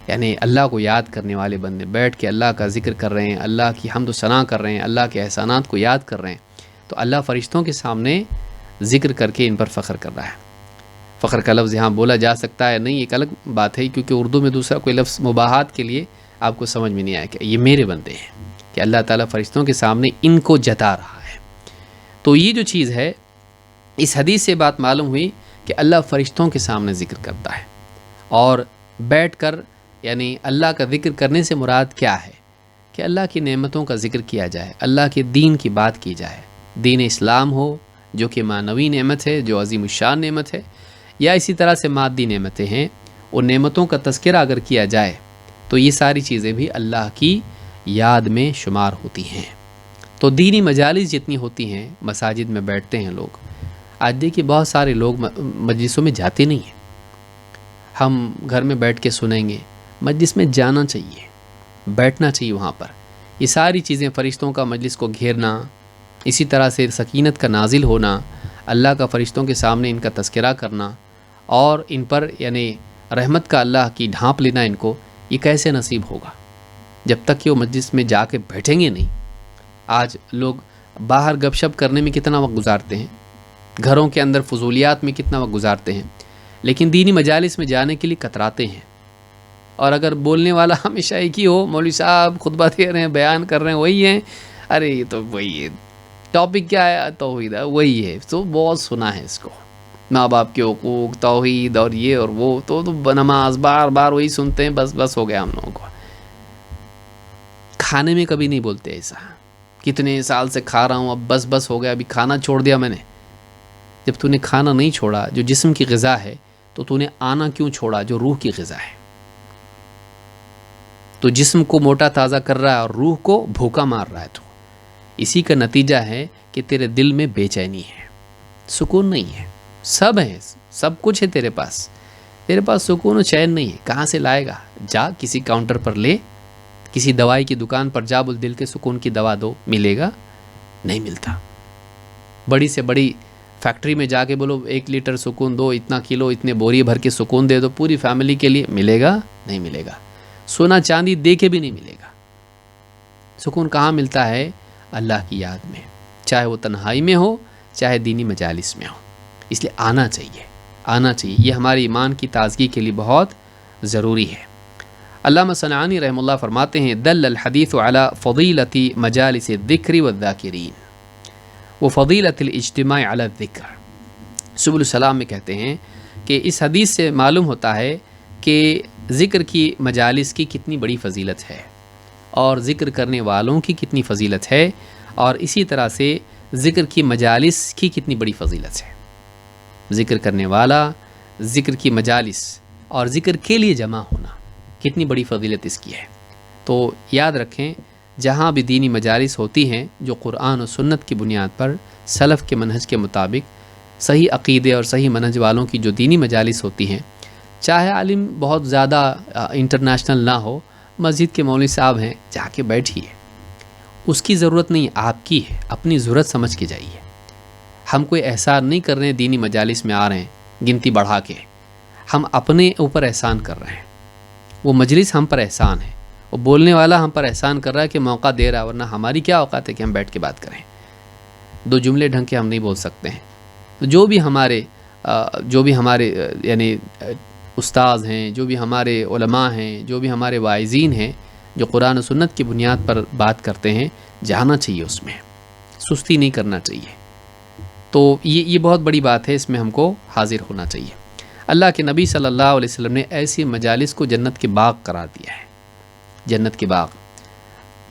یعنی اللہ کو یاد کرنے والے بندے بیٹھ کے اللہ کا ذکر کر رہے ہیں، اللہ کی حمد و ثنا کر رہے ہیں، اللہ کے احسانات کو یاد کر رہے ہیں، تو اللہ فرشتوں کے سامنے ذکر کر کے ان پر فخر کر رہا ہے. فخر کا لفظ یہاں بولا جا سکتا ہے نہیں، ایک الگ بات ہے، کیونکہ اردو میں دوسرا کوئی لفظ مباحات کے لیے آپ کو سمجھ میں نہیں آیا کہ یہ میرے بندے ہیں، کہ اللہ تعالیٰ فرشتوں کے سامنے ان کو جتا رہا ہے. تو یہ جو چیز ہے، اس حدیث سے بات معلوم ہوئی کہ اللہ فرشتوں کے سامنے ذکر کرتا ہے، اور بیٹھ کر یعنی اللہ کا ذکر کرنے سے مراد کیا ہے کہ اللہ کی نعمتوں کا ذکر کیا جائے، اللہ کے دین کی بات کی جائے، دین اسلام ہو جو کہ معنوی نعمت ہے، جو عظیم الشان نعمت ہے، یا اسی طرح سے مادی نعمتیں ہیں، ان نعمتوں کا تذکرہ اگر کیا جائے تو یہ ساری چیزیں بھی اللہ کی یاد میں شمار ہوتی ہیں. تو دینی مجالس جتنی ہوتی ہیں، مساجد میں بیٹھتے ہیں لوگ، آج دیکھیے بہت سارے لوگ مجلسوں میں جاتے نہیں ہیں. ہم گھر میں بیٹھ کے سنیں گے، مجلس میں جانا چاہیے، بیٹھنا چاہیے وہاں پر. یہ ساری چیزیں، فرشتوں کا مجلس کو گھیرنا، اسی طرح سے سکینت کا نازل ہونا، اللہ کا فرشتوں کے سامنے ان کا تذکرہ کرنا، اور ان پر یعنی رحمت کا اللہ کی ڈھانپ لینا، ان کو یہ کیسے نصیب ہوگا جب تک کہ وہ مجلس میں جا کے بیٹھیں گے نہیں. آج لوگ باہر گپ شپ کرنے میں کتنا وقت گزارتے ہیں، گھروں کے اندر فضولیات میں کتنا وقت گزارتے ہیں، لیکن دینی مجالس میں جانے کے لیے کتراتے ہیں. اور اگر بولنے والا ہمیشہ ایک ہی ہو، مولوی صاحب خطبہ دے رہے ہیں، بیان کر رہے ہیں، وہی ہیں، ارے یہ تو وہی ہے، ٹاپک کیا ہے، توحید، وہی ہے. تو بہت سنا ہے اس کو، ماں باپ کے حقوق، توحید اور یہ اور وہ، تو نماز بار بار وہی سنتے ہیں، بس ہو گیا ہم لوگوں کو. کھانے میں کبھی نہیں بولتے ایسا، کتنے سال سے کھا رہا ہوں، اب بس ہو گیا، ابھی کھانا چھوڑ دیا میں نے. جب تو نے کھانا نہیں چھوڑا جو جسم کی غذا ہے، تو نے آنا کیوں چھوڑا جو روح کی غذا ہے؟ تو جسم کو موٹا تازہ کر رہا ہے اور روح کو بھوکا مار رہا ہے. تو اسی کا نتیجہ ہے کہ تیرے دل میں بے چینی ہے، سکون نہیں ہے. سب ہے، سب کچھ ہے تیرے پاس سکون و چین نہیں ہے. کہاں سے لائے گا؟ جا کسی کاؤنٹر پر لے، کسی دوائی کی دکان پر جا، بول دل کے سکون کی دوا دو، ملے گا؟ نہیں ملتا. بڑی سے بڑی فیکٹری میں جا کے بولو 1 لیٹر سکون دو، اتنا کلو، اتنے بوری بھر کے سکون دے دو پوری فیملی کے لیے، ملے گا؟ نہیں ملے گا. سونا چاندی دے کے بھی نہیں ملے گا. سکون کہاں ملتا ہے؟ اللہ کی یاد میں، چاہے وہ تنہائی میں ہو، چاہے دینی مجالس میں ہو. اس لیے آنا چاہیے. یہ ہمارے ایمان کی تازگی کے لیے بہت ضروری ہے. علامہ صنعانی رحمہ اللہ فرماتے ہیں، دل الحدیث علی فضیلت مجالس الذکر والذاکرین وفضیلت الاجتماع علی الذکر. سبل السلام میں کہتے ہیں کہ اس حدیث سے معلوم ہوتا ہے کہ ذکر کی مجالس کی کتنی بڑی فضیلت ہے، اور ذکر کرنے والوں کی کتنی فضیلت ہے، اور اسی طرح سے ذکر کی مجالس کی کتنی بڑی فضیلت ہے. ذکر کرنے والا، ذکر کی مجالس اور ذکر کے لیے جمع ہونا، کتنی بڑی فضیلت اس کی ہے. تو یاد رکھیں، جہاں بھی دینی مجالس ہوتی ہیں جو قرآن و سنت کی بنیاد پر سلف کے منہج کے مطابق صحیح عقیدے اور صحیح منہج والوں کی جو دینی مجالس ہوتی ہیں، چاہے عالم بہت زیادہ انٹرنیشنل نہ ہو، مسجد کے مولوی صاحب ہیں، جا کے بیٹھیے. اس کی ضرورت نہیں، آپ کی ہے، اپنی ضرورت سمجھ کے جائیے. ہم کوئی احسان نہیں کر رہے ہیں دینی مجالس میں آ رہے ہیں گنتی بڑھا کے، ہم اپنے اوپر احسان کر رہے ہیں. وہ مجلس ہم پر احسان ہے، وہ بولنے والا ہم پر احسان کر رہا ہے کہ موقع دے رہا ہے، ورنہ ہماری کیا اوقات ہے کہ ہم بیٹھ کے بات کریں، دو جملے ڈھنگ کے ہم نہیں بول سکتے ہیں۔ تو جو بھی ہمارے یعنی استاذ ہیں، جو بھی ہمارے علماء ہیں، جو بھی ہمارے واعظین ہیں، جو قرآن و سنت کی بنیاد پر بات کرتے ہیں، جانا چاہیے، اس میں سستی نہیں کرنا چاہیے۔ تو یہ بہت بڑی بات ہے، اس میں ہم کو حاضر ہونا چاہیے۔ اللہ کے نبی صلی اللہ علیہ وسلم نے ایسی مجالس کو جنت کے باغ قرار دیا ہے، جنت کے باغ۔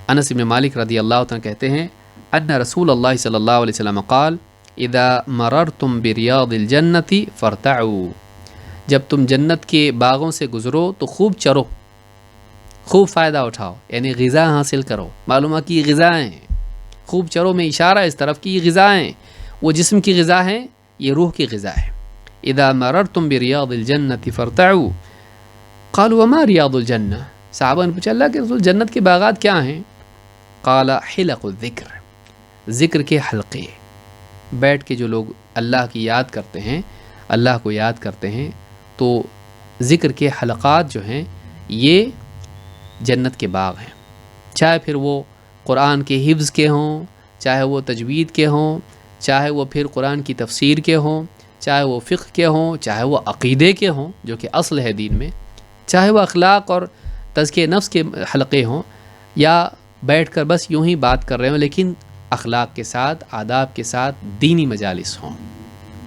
انس بن مالک رضی اللہ عنہ کہتے ہیں ان رسول اللہ صلی اللہ علیہ وسلم قال اذا مررتم بریاض الجنت فارتعوا، جب تم جنت کے باغوں سے گزرو تو خوب چرو، خوب فائدہ اٹھاؤ، یعنی غذا حاصل کرو۔ معلوم ہے کہ یہ غذائیں ہیں، خوب چرو میں اشارہ اس طرف کی یہ غذائیں، وہ جسم کی غذا ہیں، یہ روح کی غذا ہے۔ اذا مررتم بریاض الجنت فارتعوا قالوا وما ریاض الجنہ، صحابہ نے پوچھا اللہ کے رسول جنت کے باغات کیا ہیں؟ قال حلق الذکر، ذکر کے حلقے، بیٹھ کے جو لوگ اللہ کی یاد کرتے ہیں، اللہ کو یاد کرتے ہیں، تو ذکر کے حلقات جو ہیں یہ جنت کے باغ ہیں، چاہے پھر وہ قرآن کے حفظ کے ہوں، چاہے وہ تجوید کے ہوں، چاہے وہ پھر قرآن کی تفسیر کے ہوں، چاہے وہ فقہ کے ہوں، چاہے وہ عقیدے کے ہوں جو کہ اصل ہے دین میں، چاہے وہ اخلاق اور تزکیہ نفس کے حلقے ہوں، یا بیٹھ کر بس یوں ہی بات کر رہے ہوں لیکن اخلاق کے ساتھ، آداب کے ساتھ دینی مجالس ہوں،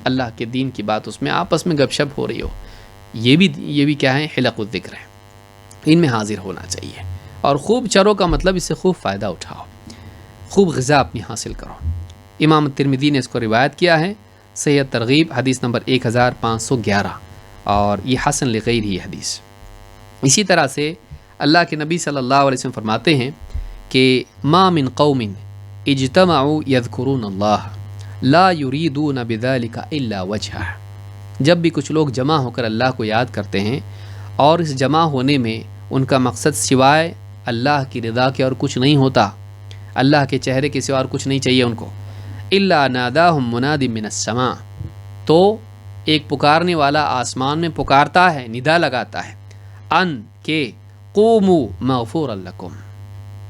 اللہ کے دین کی بات اس میں آپس میں گپ شپ ہو رہی ہو، یہ بھی کیا ہے؟ حلق الذکر ہے، ان میں حاضر ہونا چاہیے۔ اور خوب چرو کا مطلب اس سے خوب فائدہ اٹھاؤ، خوب غذا اپنی حاصل کرو۔ امام ترمذی نے اس کو روایت کیا ہے، صحیح ترغیب حدیث نمبر 1511، اور یہ حسن لغیر ہی حدیث۔ اسی طرح سے اللہ کے نبی صلی اللہ علیہ وسلم فرماتے ہیں کہ ما من قوم اجتمعوا یذکرون اللہ لا یریدون بذلک الا وجہہ، جب بھی کچھ لوگ جمع ہو کر اللہ کو یاد کرتے ہیں اور اس جمع ہونے میں ان کا مقصد سوائے اللہ کی رضا کے اور کچھ نہیں ہوتا، اللہ کے چہرے کے سوا اور کچھ نہیں چاہیے ان کو، الا ناداہم مناد من السماء، تو ایک پکارنے والا آسمان میں پکارتا ہے، ندا لگاتا ہے، ان کہ قوموا مغفورا لکم،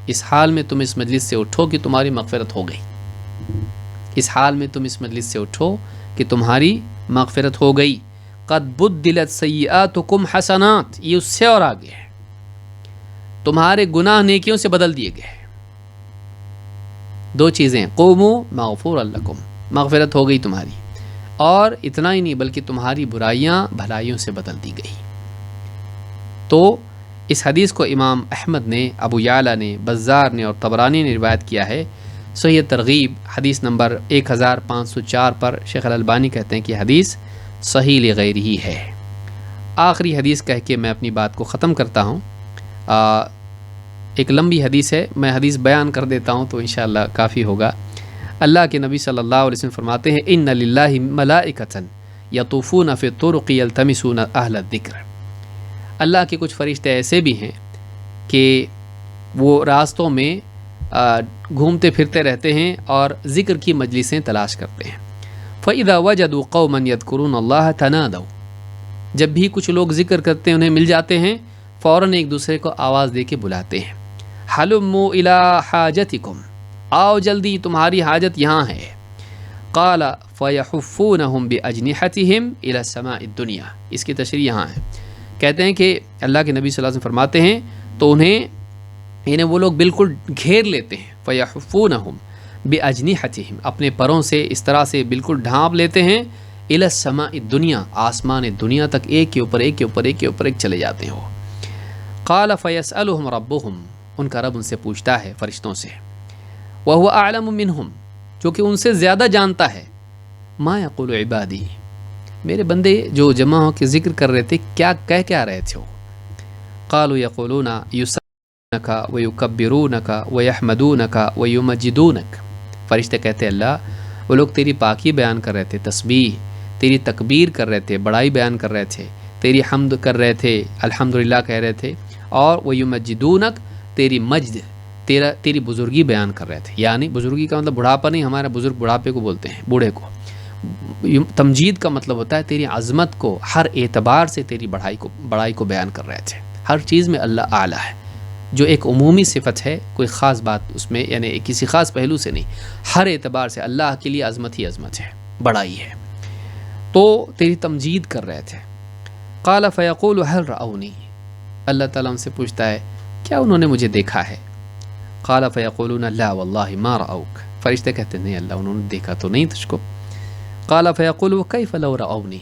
اس حال میں تم اس مجلس سے اٹھو کہ تمہاری مغفرت ہو گئی، اس حال میں تم اس مجلس سے اٹھو کہ تمہاری مغفرت ہو گئی، قد بدلت سیئاتکم حسنات، یہ اس سے اور آگے ہے، تمہارے گناہ نیکیوں سے بدل دیے گئے۔ دو چیزیں، قوموا مغفورا لکم، مغفرت ہو گئی تمہاری، اور اتنا ہی نہیں بلکہ تمہاری برائیاں بھلائیوں سے بدل دی گئی۔ تو اس حدیث کو امام احمد نے، ابو یعلا نے، بزار نے اور طبرانی نے روایت کیا ہے، صحیح ترغیب حدیث نمبر 1504 پر شیخ الالبانی کہتے ہیں کہ حدیث صحیح لغیر ہی ہے۔ آخری حدیث کہہ کے میں اپنی بات کو ختم کرتا ہوں، ایک لمبی حدیث ہے، میں حدیث بیان کر دیتا ہوں تو انشاءاللہ کافی ہوگا۔ اللہ کے نبی صلی اللہ علیہ وسلم فرماتے ہیں ان للہ ملائکۃ یطوفون فی الطرق یلتمسون اہل الذکر، اللہ کے کچھ فرشتے ایسے بھی ہیں کہ وہ راستوں میں گھومتے پھرتے رہتے ہیں اور ذکر کی مجلسیں تلاش کرتے ہیں۔ فَإِذَا وَجَدُوا قَوْمًا يَذْكُرُونَ اللَّهَ تَنَادَوْا، جب بھی کچھ لوگ ذکر کرتے ہیں انہیں مل جاتے ہیں، فوراً ایک دوسرے کو آواز دے کے بلاتے ہیں، حَلُمُّوا إِلَىٰ حَاجَتِكُمْ، آؤ جلدی تمہاری حاجت یہاں ہے۔ قَالَ فَيَحُفُّونَهُمْ بِأَجْنِحَتِهِمْ إِلَى السَّمَاءِ الدُّنْيَا، اس کی تشریح یہاں ہے، کہتے ہیں کہ اللہ کے نبی صلی اللہ علیہ وسلم فرماتے ہیں تو انہیں وہ لوگ بالکل گھیر لیتے ہیں، فَيَحُفُّونَهُمْ بِأَجْنِحَتِهِمْ، اپنے پروں سے اس طرح سے بالکل ڈھانپ لیتے ہیں، إِلَى السَّمَاءِ الدُّنْيَا، آسمان دنیا تک ایک کے اوپر ایک کے اوپر ایک کے اوپر ایک چلے جاتے ہیں وہ۔ قَالَ فَيَسْأَلُهُمْ رَبُّهُمْ، ان کا رب ان سے پوچھتا ہے فرشتوں سے، وَهُوَ أَعْلَمُ مِنْهُمْ، جو کہ ان سے زیادہ جانتا ہے، مَا يَقُولُ عِبَادِي، میرے بندے جو جمع ہو کے ذکر کر رہے تھے کیا کہہ کے آ رہے تھے وہ؟ قالوا یقولون یسبحونک ویکبرونک ویحمدونک ویمجدونک، فرشتے کہتے اللہ وہ لوگ تیری پاکی بیان کر رہے تھے، تسبیح، تیری تکبیر کر رہے تھے، بڑائی بیان کر رہے تھے، تیری حمد کر رہے تھے، الحمدللہ کہہ رہے تھے، اور ویمجدونک، تیری مجد، تیری بزرگی بیان کر رہے تھے، یعنی بزرگی کا مطلب بڑھاپا نہیں، ہمارا بزرگ بڑھاپے کو بولتے ہیں، بوڑھے کو، تمجید کا مطلب ہوتا ہے تیری عظمت کو، ہر اعتبار سے تیری بڑائی کو بیان کر رہے تھے۔ ہر چیز میں اللہ اعلیٰ ہے، جو ایک عمومی صفت ہے، کوئی خاص بات اس میں یعنی کسی خاص پہلو سے نہیں، ہر اعتبار سے اللہ کے لیے عظمت ہی عظمت ہے، بڑائی ہے۔ تو تیری تمجید کر رہے تھے۔ قال فیقول هل رأونی، اللہ تعالیٰ ان سے پوچھتا ہے کیا انہوں نے مجھے دیکھا ہے؟ قال فیقولون لا واللہ ما رأوک، فرشتے کہتے نہیں اللہ انہوں نے دیکھا تو نہیں تجھ کو۔ قال فیقول کیف لو رأونی،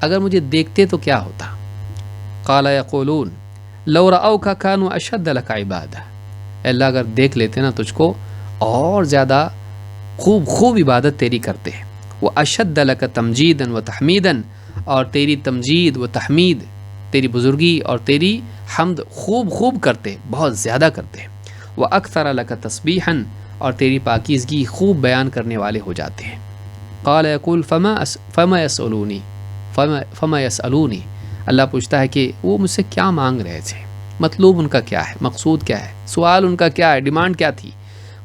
اگر مجھے دیکھتے تو کیا ہوتا؟ قال یقولون لو رأوک کانوا اشد لک عبادہ، اللہ اگر دیکھ لیتے نا تجھ کو اور زیادہ خوب عبادت تیری کرتے ہیں، وہ اشد لک تمجیدا و تحمیدا، اور تیری تمجید و تحمید، تیری بزرگی اور تیری حمد خوب کرتے، بہت زیادہ کرتے، وہ اکثر لک تسبیحا، اور تیری پاکیزگی خوب بیان کرنے والے ہو جاتے ہیں۔ قال یقول فما یسألونی، اللہ پوچھتا ہے کہ وہ مجھ سے کیا مانگ رہے تھے، مطلوب ان کا کیا ہے، مقصود کیا ہے، سوال ان کا کیا ہے، ڈیمانڈ کیا تھی؟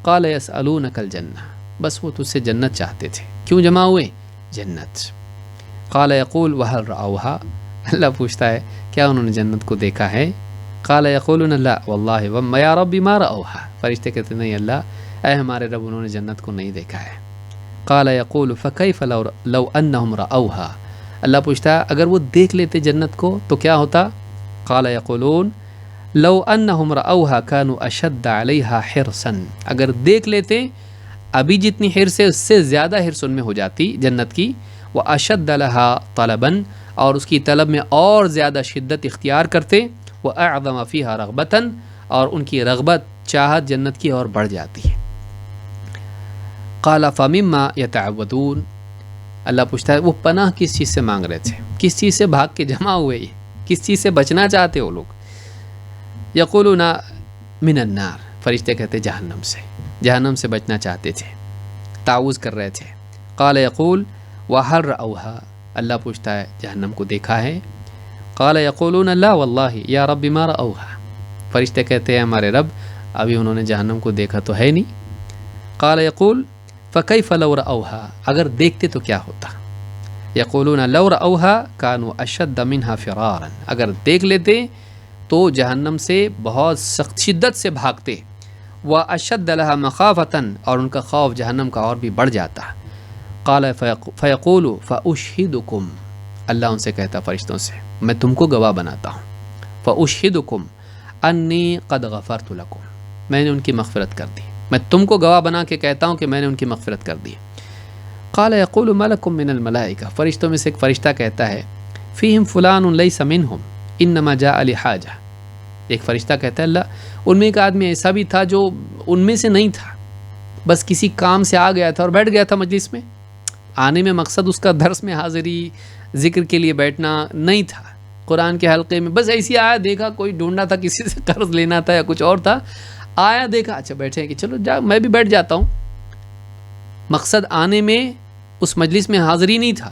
قال یسألونک الجنہ، بس وہ تجھ سے جنت چاہتے تھے، کیوں جمع ہوئے؟ جنت۔ قال یقول وهل رأوها، اللہ پوچھتا ہے کیا انہوں نے جنت کو دیکھا ہے؟ قال یقولون لا واللہ یا رب ما رأوها، فرشتے کہتے نہیں اللہ اے ہمارے رب انہوں نے جنت کو نہیں دیکھا ہے۔ قال یقول فکیف لو انہم رأوها، اللہ پوچھتا ہے اگر وہ دیکھ لیتے جنت کو تو کیا ہوتا؟ قال یقولون لو انہم رأوها كانوا اشد علیہا حرصا، اگر دیکھ لیتے ابھی جتنی حرص ہے اس سے زیادہ حرص ان میں ہو جاتی جنت کی، واشد لها طلبا، اور اس کی طلب میں اور زیادہ شدت اختیار کرتے، واعظم فیہا رغبتا، اور ان کی رغبت چاہت جنت کی اور بڑھ جاتی ہے۔ قال فمما یتعوذون، اللہ پوچھتا ہے وہ پناہ کس چیز سے مانگ رہے تھے، کس چیز سے بھاگ کے جمع ہوئے، یہ کس چیز سے بچنا چاہتے وہ لوگ؟ یقولون من النار، فرشتے کہتے جہنم سے بچنا چاہتے تھے، تعوذ کر رہے تھے۔ قال یقول وهل رأوها، اللہ پوچھتا ہے جہنم کو دیکھا ہے؟ قال یقولون لا واللہ یا رب ما رأوها، فرشتے کہتے ہیں ہمارے رب ابھی انہوں نے جہنم کو دیکھا تو ہے نہیں۔ قال یقول فکیف لو رأوها، اگر دیکھتے تو کیا ہوتا؟ یقولون لو رأوها كانوا اشد منها فرارا، اگر دیکھ لیتے تو جہنم سے بہت سخت شدت سے بھاگتے، واشد لها مخافتا، اور ان کا خوف جہنم کا اور بھی بڑھ جاتا۔ قال فیقول فاشہدکم، اللہ ان سے کہتا فرشتوں سے میں تم کو گواہ بناتا ہوں، فاشہدکم انی قد غفرت لکم، میں نے ان کی مغفرت کر دی، میں تم کو گواہ بنا کے کہتا ہوں کہ میں نے ان کی مغفرت کر دی۔ قال یقول ملک من الملائکہ، فرشتوں میں سے ایک فرشتہ کہتا ہے فیہم فلان لیس منہم انما جاء لحاجہ، ایک فرشتہ کہتا ہے اللہ ان میں ایک آدمی ایسا بھی تھا جو ان میں سے نہیں تھا، بس کسی کام سے آ گیا تھا اور بیٹھ گیا تھا مجلس میں، آنے میں مقصد اس کا درس میں حاضری ذکر کے لیے بیٹھنا نہیں تھا، قرآن کے حلقے میں بس ایسی آیا، دیکھا کوئی ڈھونڈا تھا، کسی سے قرض لینا تھا یا کچھ اور تھا، آیا دیکھا اچھا بیٹھے کہ چلو جا میں بھی بیٹھ جاتا ہوں، مقصد آنے میں اس مجلس میں حاضری نہیں تھا،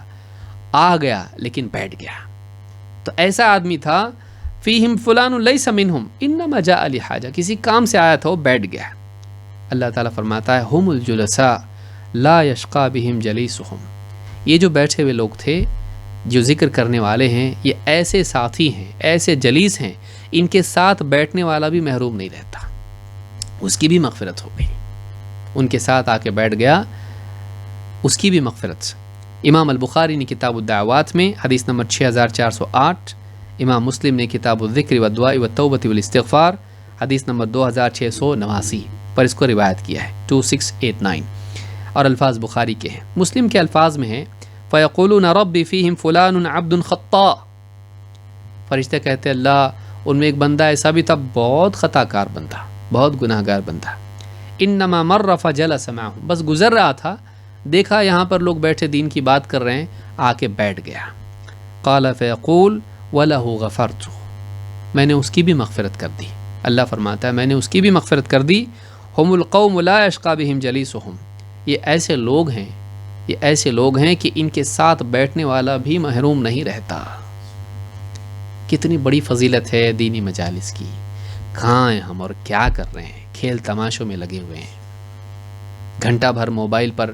آ گیا لیکن بیٹھ گیا، تو ایسا آدمی تھا فیہم فلان لیس منہم انما جاء لحاجہ، کسی کام سے آیا تھا وہ بیٹھ گیا۔ اللہ تعالیٰ فرماتا ہے ہم الجلساء لا یشقا بہم جلیسہم، یہ جو بیٹھے ہوئے لوگ تھے جو ذکر کرنے والے ہیں یہ ایسے ساتھی ہیں، ایسے جلیس ہیں، ان کے ساتھ بیٹھنے والا بھی محروم نہیں رہتا، اس کی بھی مغفرت ہو گئی، ان کے ساتھ آ کے بیٹھ گیا اس کی بھی مغفرت۔ امام البخاری نے کتاب الدعوات میں حدیث نمبر 6408، امام مسلم نے کتاب الذکر والدعاء والتوبۃ والاستغفار حدیث نمبر 2689 پر اس کو روایت کیا ہے 2689، اور الفاظ بخاری کے ہیں۔ مسلم کے الفاظ میں ہیں فیقولون ربی فیہم فلان عبد خطاء، فرشتے کہتے اللہ ان میں ایک بندہ ایسا بھی تھا بہت خطا کار بندہ، بہت گناہ گار بندہ، انما مر فجلس معہم، بس گزر رہا تھا، دیکھا یہاں پر لوگ بیٹھے دین کی بات کر رہے ہیں، آ کے بیٹھ گیا۔ قال فیقول وَلَهُ غَفَرْتُ، میں نے اس کی بھی مغفرت کر دی، اللہ فرماتا ہے میں نے اس کی بھی مغفرت کر دی۔ ہم القوم لا یشقا بہم جلیسہم، یہ ایسے لوگ ہیں، یہ ایسے لوگ ہیں کہ ان کے ساتھ بیٹھنے والا بھی محروم نہیں رہتا۔ کتنی بڑی فضیلت ہے دینی مجالس کی، کہاں ہیں ہم اور کیا کر رہے ہیں، کھیل تماشوں میں لگے ہوئے ہیں، گھنٹہ بھر موبائل پر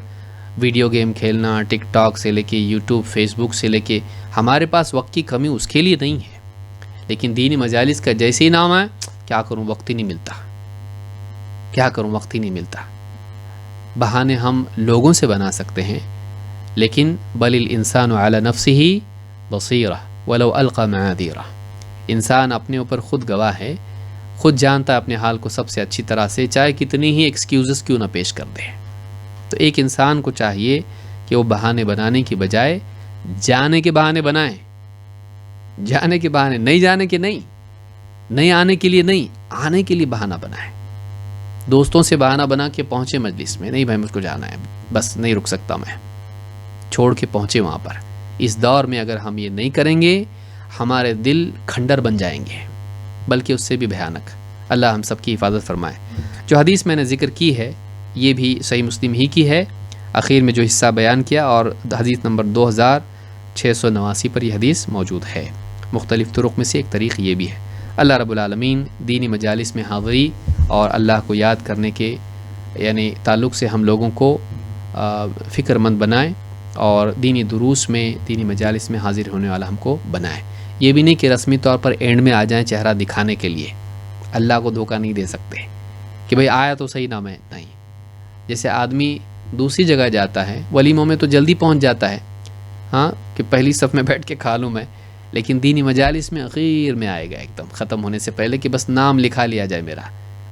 ویڈیو گیم کھیلنا، ٹک ٹاک سے لے کے یوٹیوب، فیس بک سے لے کے، ہمارے پاس وقت کی کمی اس کے لیے نہیں ہے، لیکن دینی مجالس کا جیسے ہی نام ہے کیا کروں وقت ہی نہیں ملتا، کیا کروں وقت ہی نہیں ملتا۔ بہانے ہم لوگوں سے بنا سکتے ہیں، لیکن بل الانسان علی نفسہ بصیرہ ولو القی معاذیرہ، انسان اپنے اوپر خود گواہ ہے، خود جانتا ہے اپنے حال کو سب سے اچھی طرح سے، چاہے کتنی ہی ایکسکیوزز کیوں نہ پیش کر دے۔ تو ایک انسان کو چاہیے کہ وہ بہانے بنانے کی بجائے جانے کے بہانے بنائیں، جانے کے بہانے، نہیں جانے کے نہیں آنے کے لیے نہیں، آنے کے لیے بہانہ بنائیں۔ دوستوں سے بہانہ بنا کے پہنچے مجلس میں، نہیں بھائی مجھ کو جانا ہے، بس نہیں رک سکتا میں، چھوڑ کے پہنچے وہاں پر۔ اس دور میں اگر ہم یہ نہیں کریں گے ہمارے دل کھنڈر بن جائیں گے، بلکہ اس سے بھی بھیانک۔ اللہ ہم سب کی حفاظت فرمائے۔ جو حدیث میں نے ذکر کی ہے یہ بھی صحیح مسلم ہی کی ہے، اخیر میں جو حصہ بیان کیا، اور حدیث نمبر 2689 پر یہ حدیث موجود ہے۔ مختلف طرق میں سے ایک طریق یہ بھی ہے۔ اللہ رب العالمین دینی مجالس میں حاضری اور اللہ کو یاد کرنے کے یعنی تعلق سے ہم لوگوں کو فکر مند بنائے، اور دینی دروس میں، دینی مجالس میں حاضر ہونے والا ہم کو بنائے۔ یہ بھی نہیں کہ رسمی طور پر اینڈ میں آ جائیں چہرہ دکھانے کے لیے، اللہ کو دھوکہ نہیں دے سکتے کہ بھئی آیا تو صحیح نام ہے، نہیں۔ جیسے آدمی دوسری جگہ جاتا ہے، ولیموں میں تو جلدی پہنچ جاتا ہے، ہاں کہ پہلی صف میں بیٹھ کے کھا لوں میں، لیکن دینی مجالس میں اخیر میں آئے گا ایک دم ختم ہونے سے پہلے کہ بس نام لکھا لیا جائے میرا۔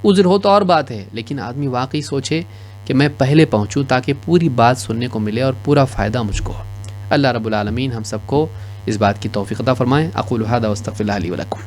عذر ہو تو اور بات ہے، لیکن آدمی واقعی سوچے کہ میں پہلے پہنچوں تاکہ پوری بات سننے کو ملے اور پورا فائدہ مجھ کو۔ اللہ رب العالمین ہم سب کو اس بات کی توفیق عطا فرمائے۔ اقول ھذا واستغفر اللہ لی ولکم۔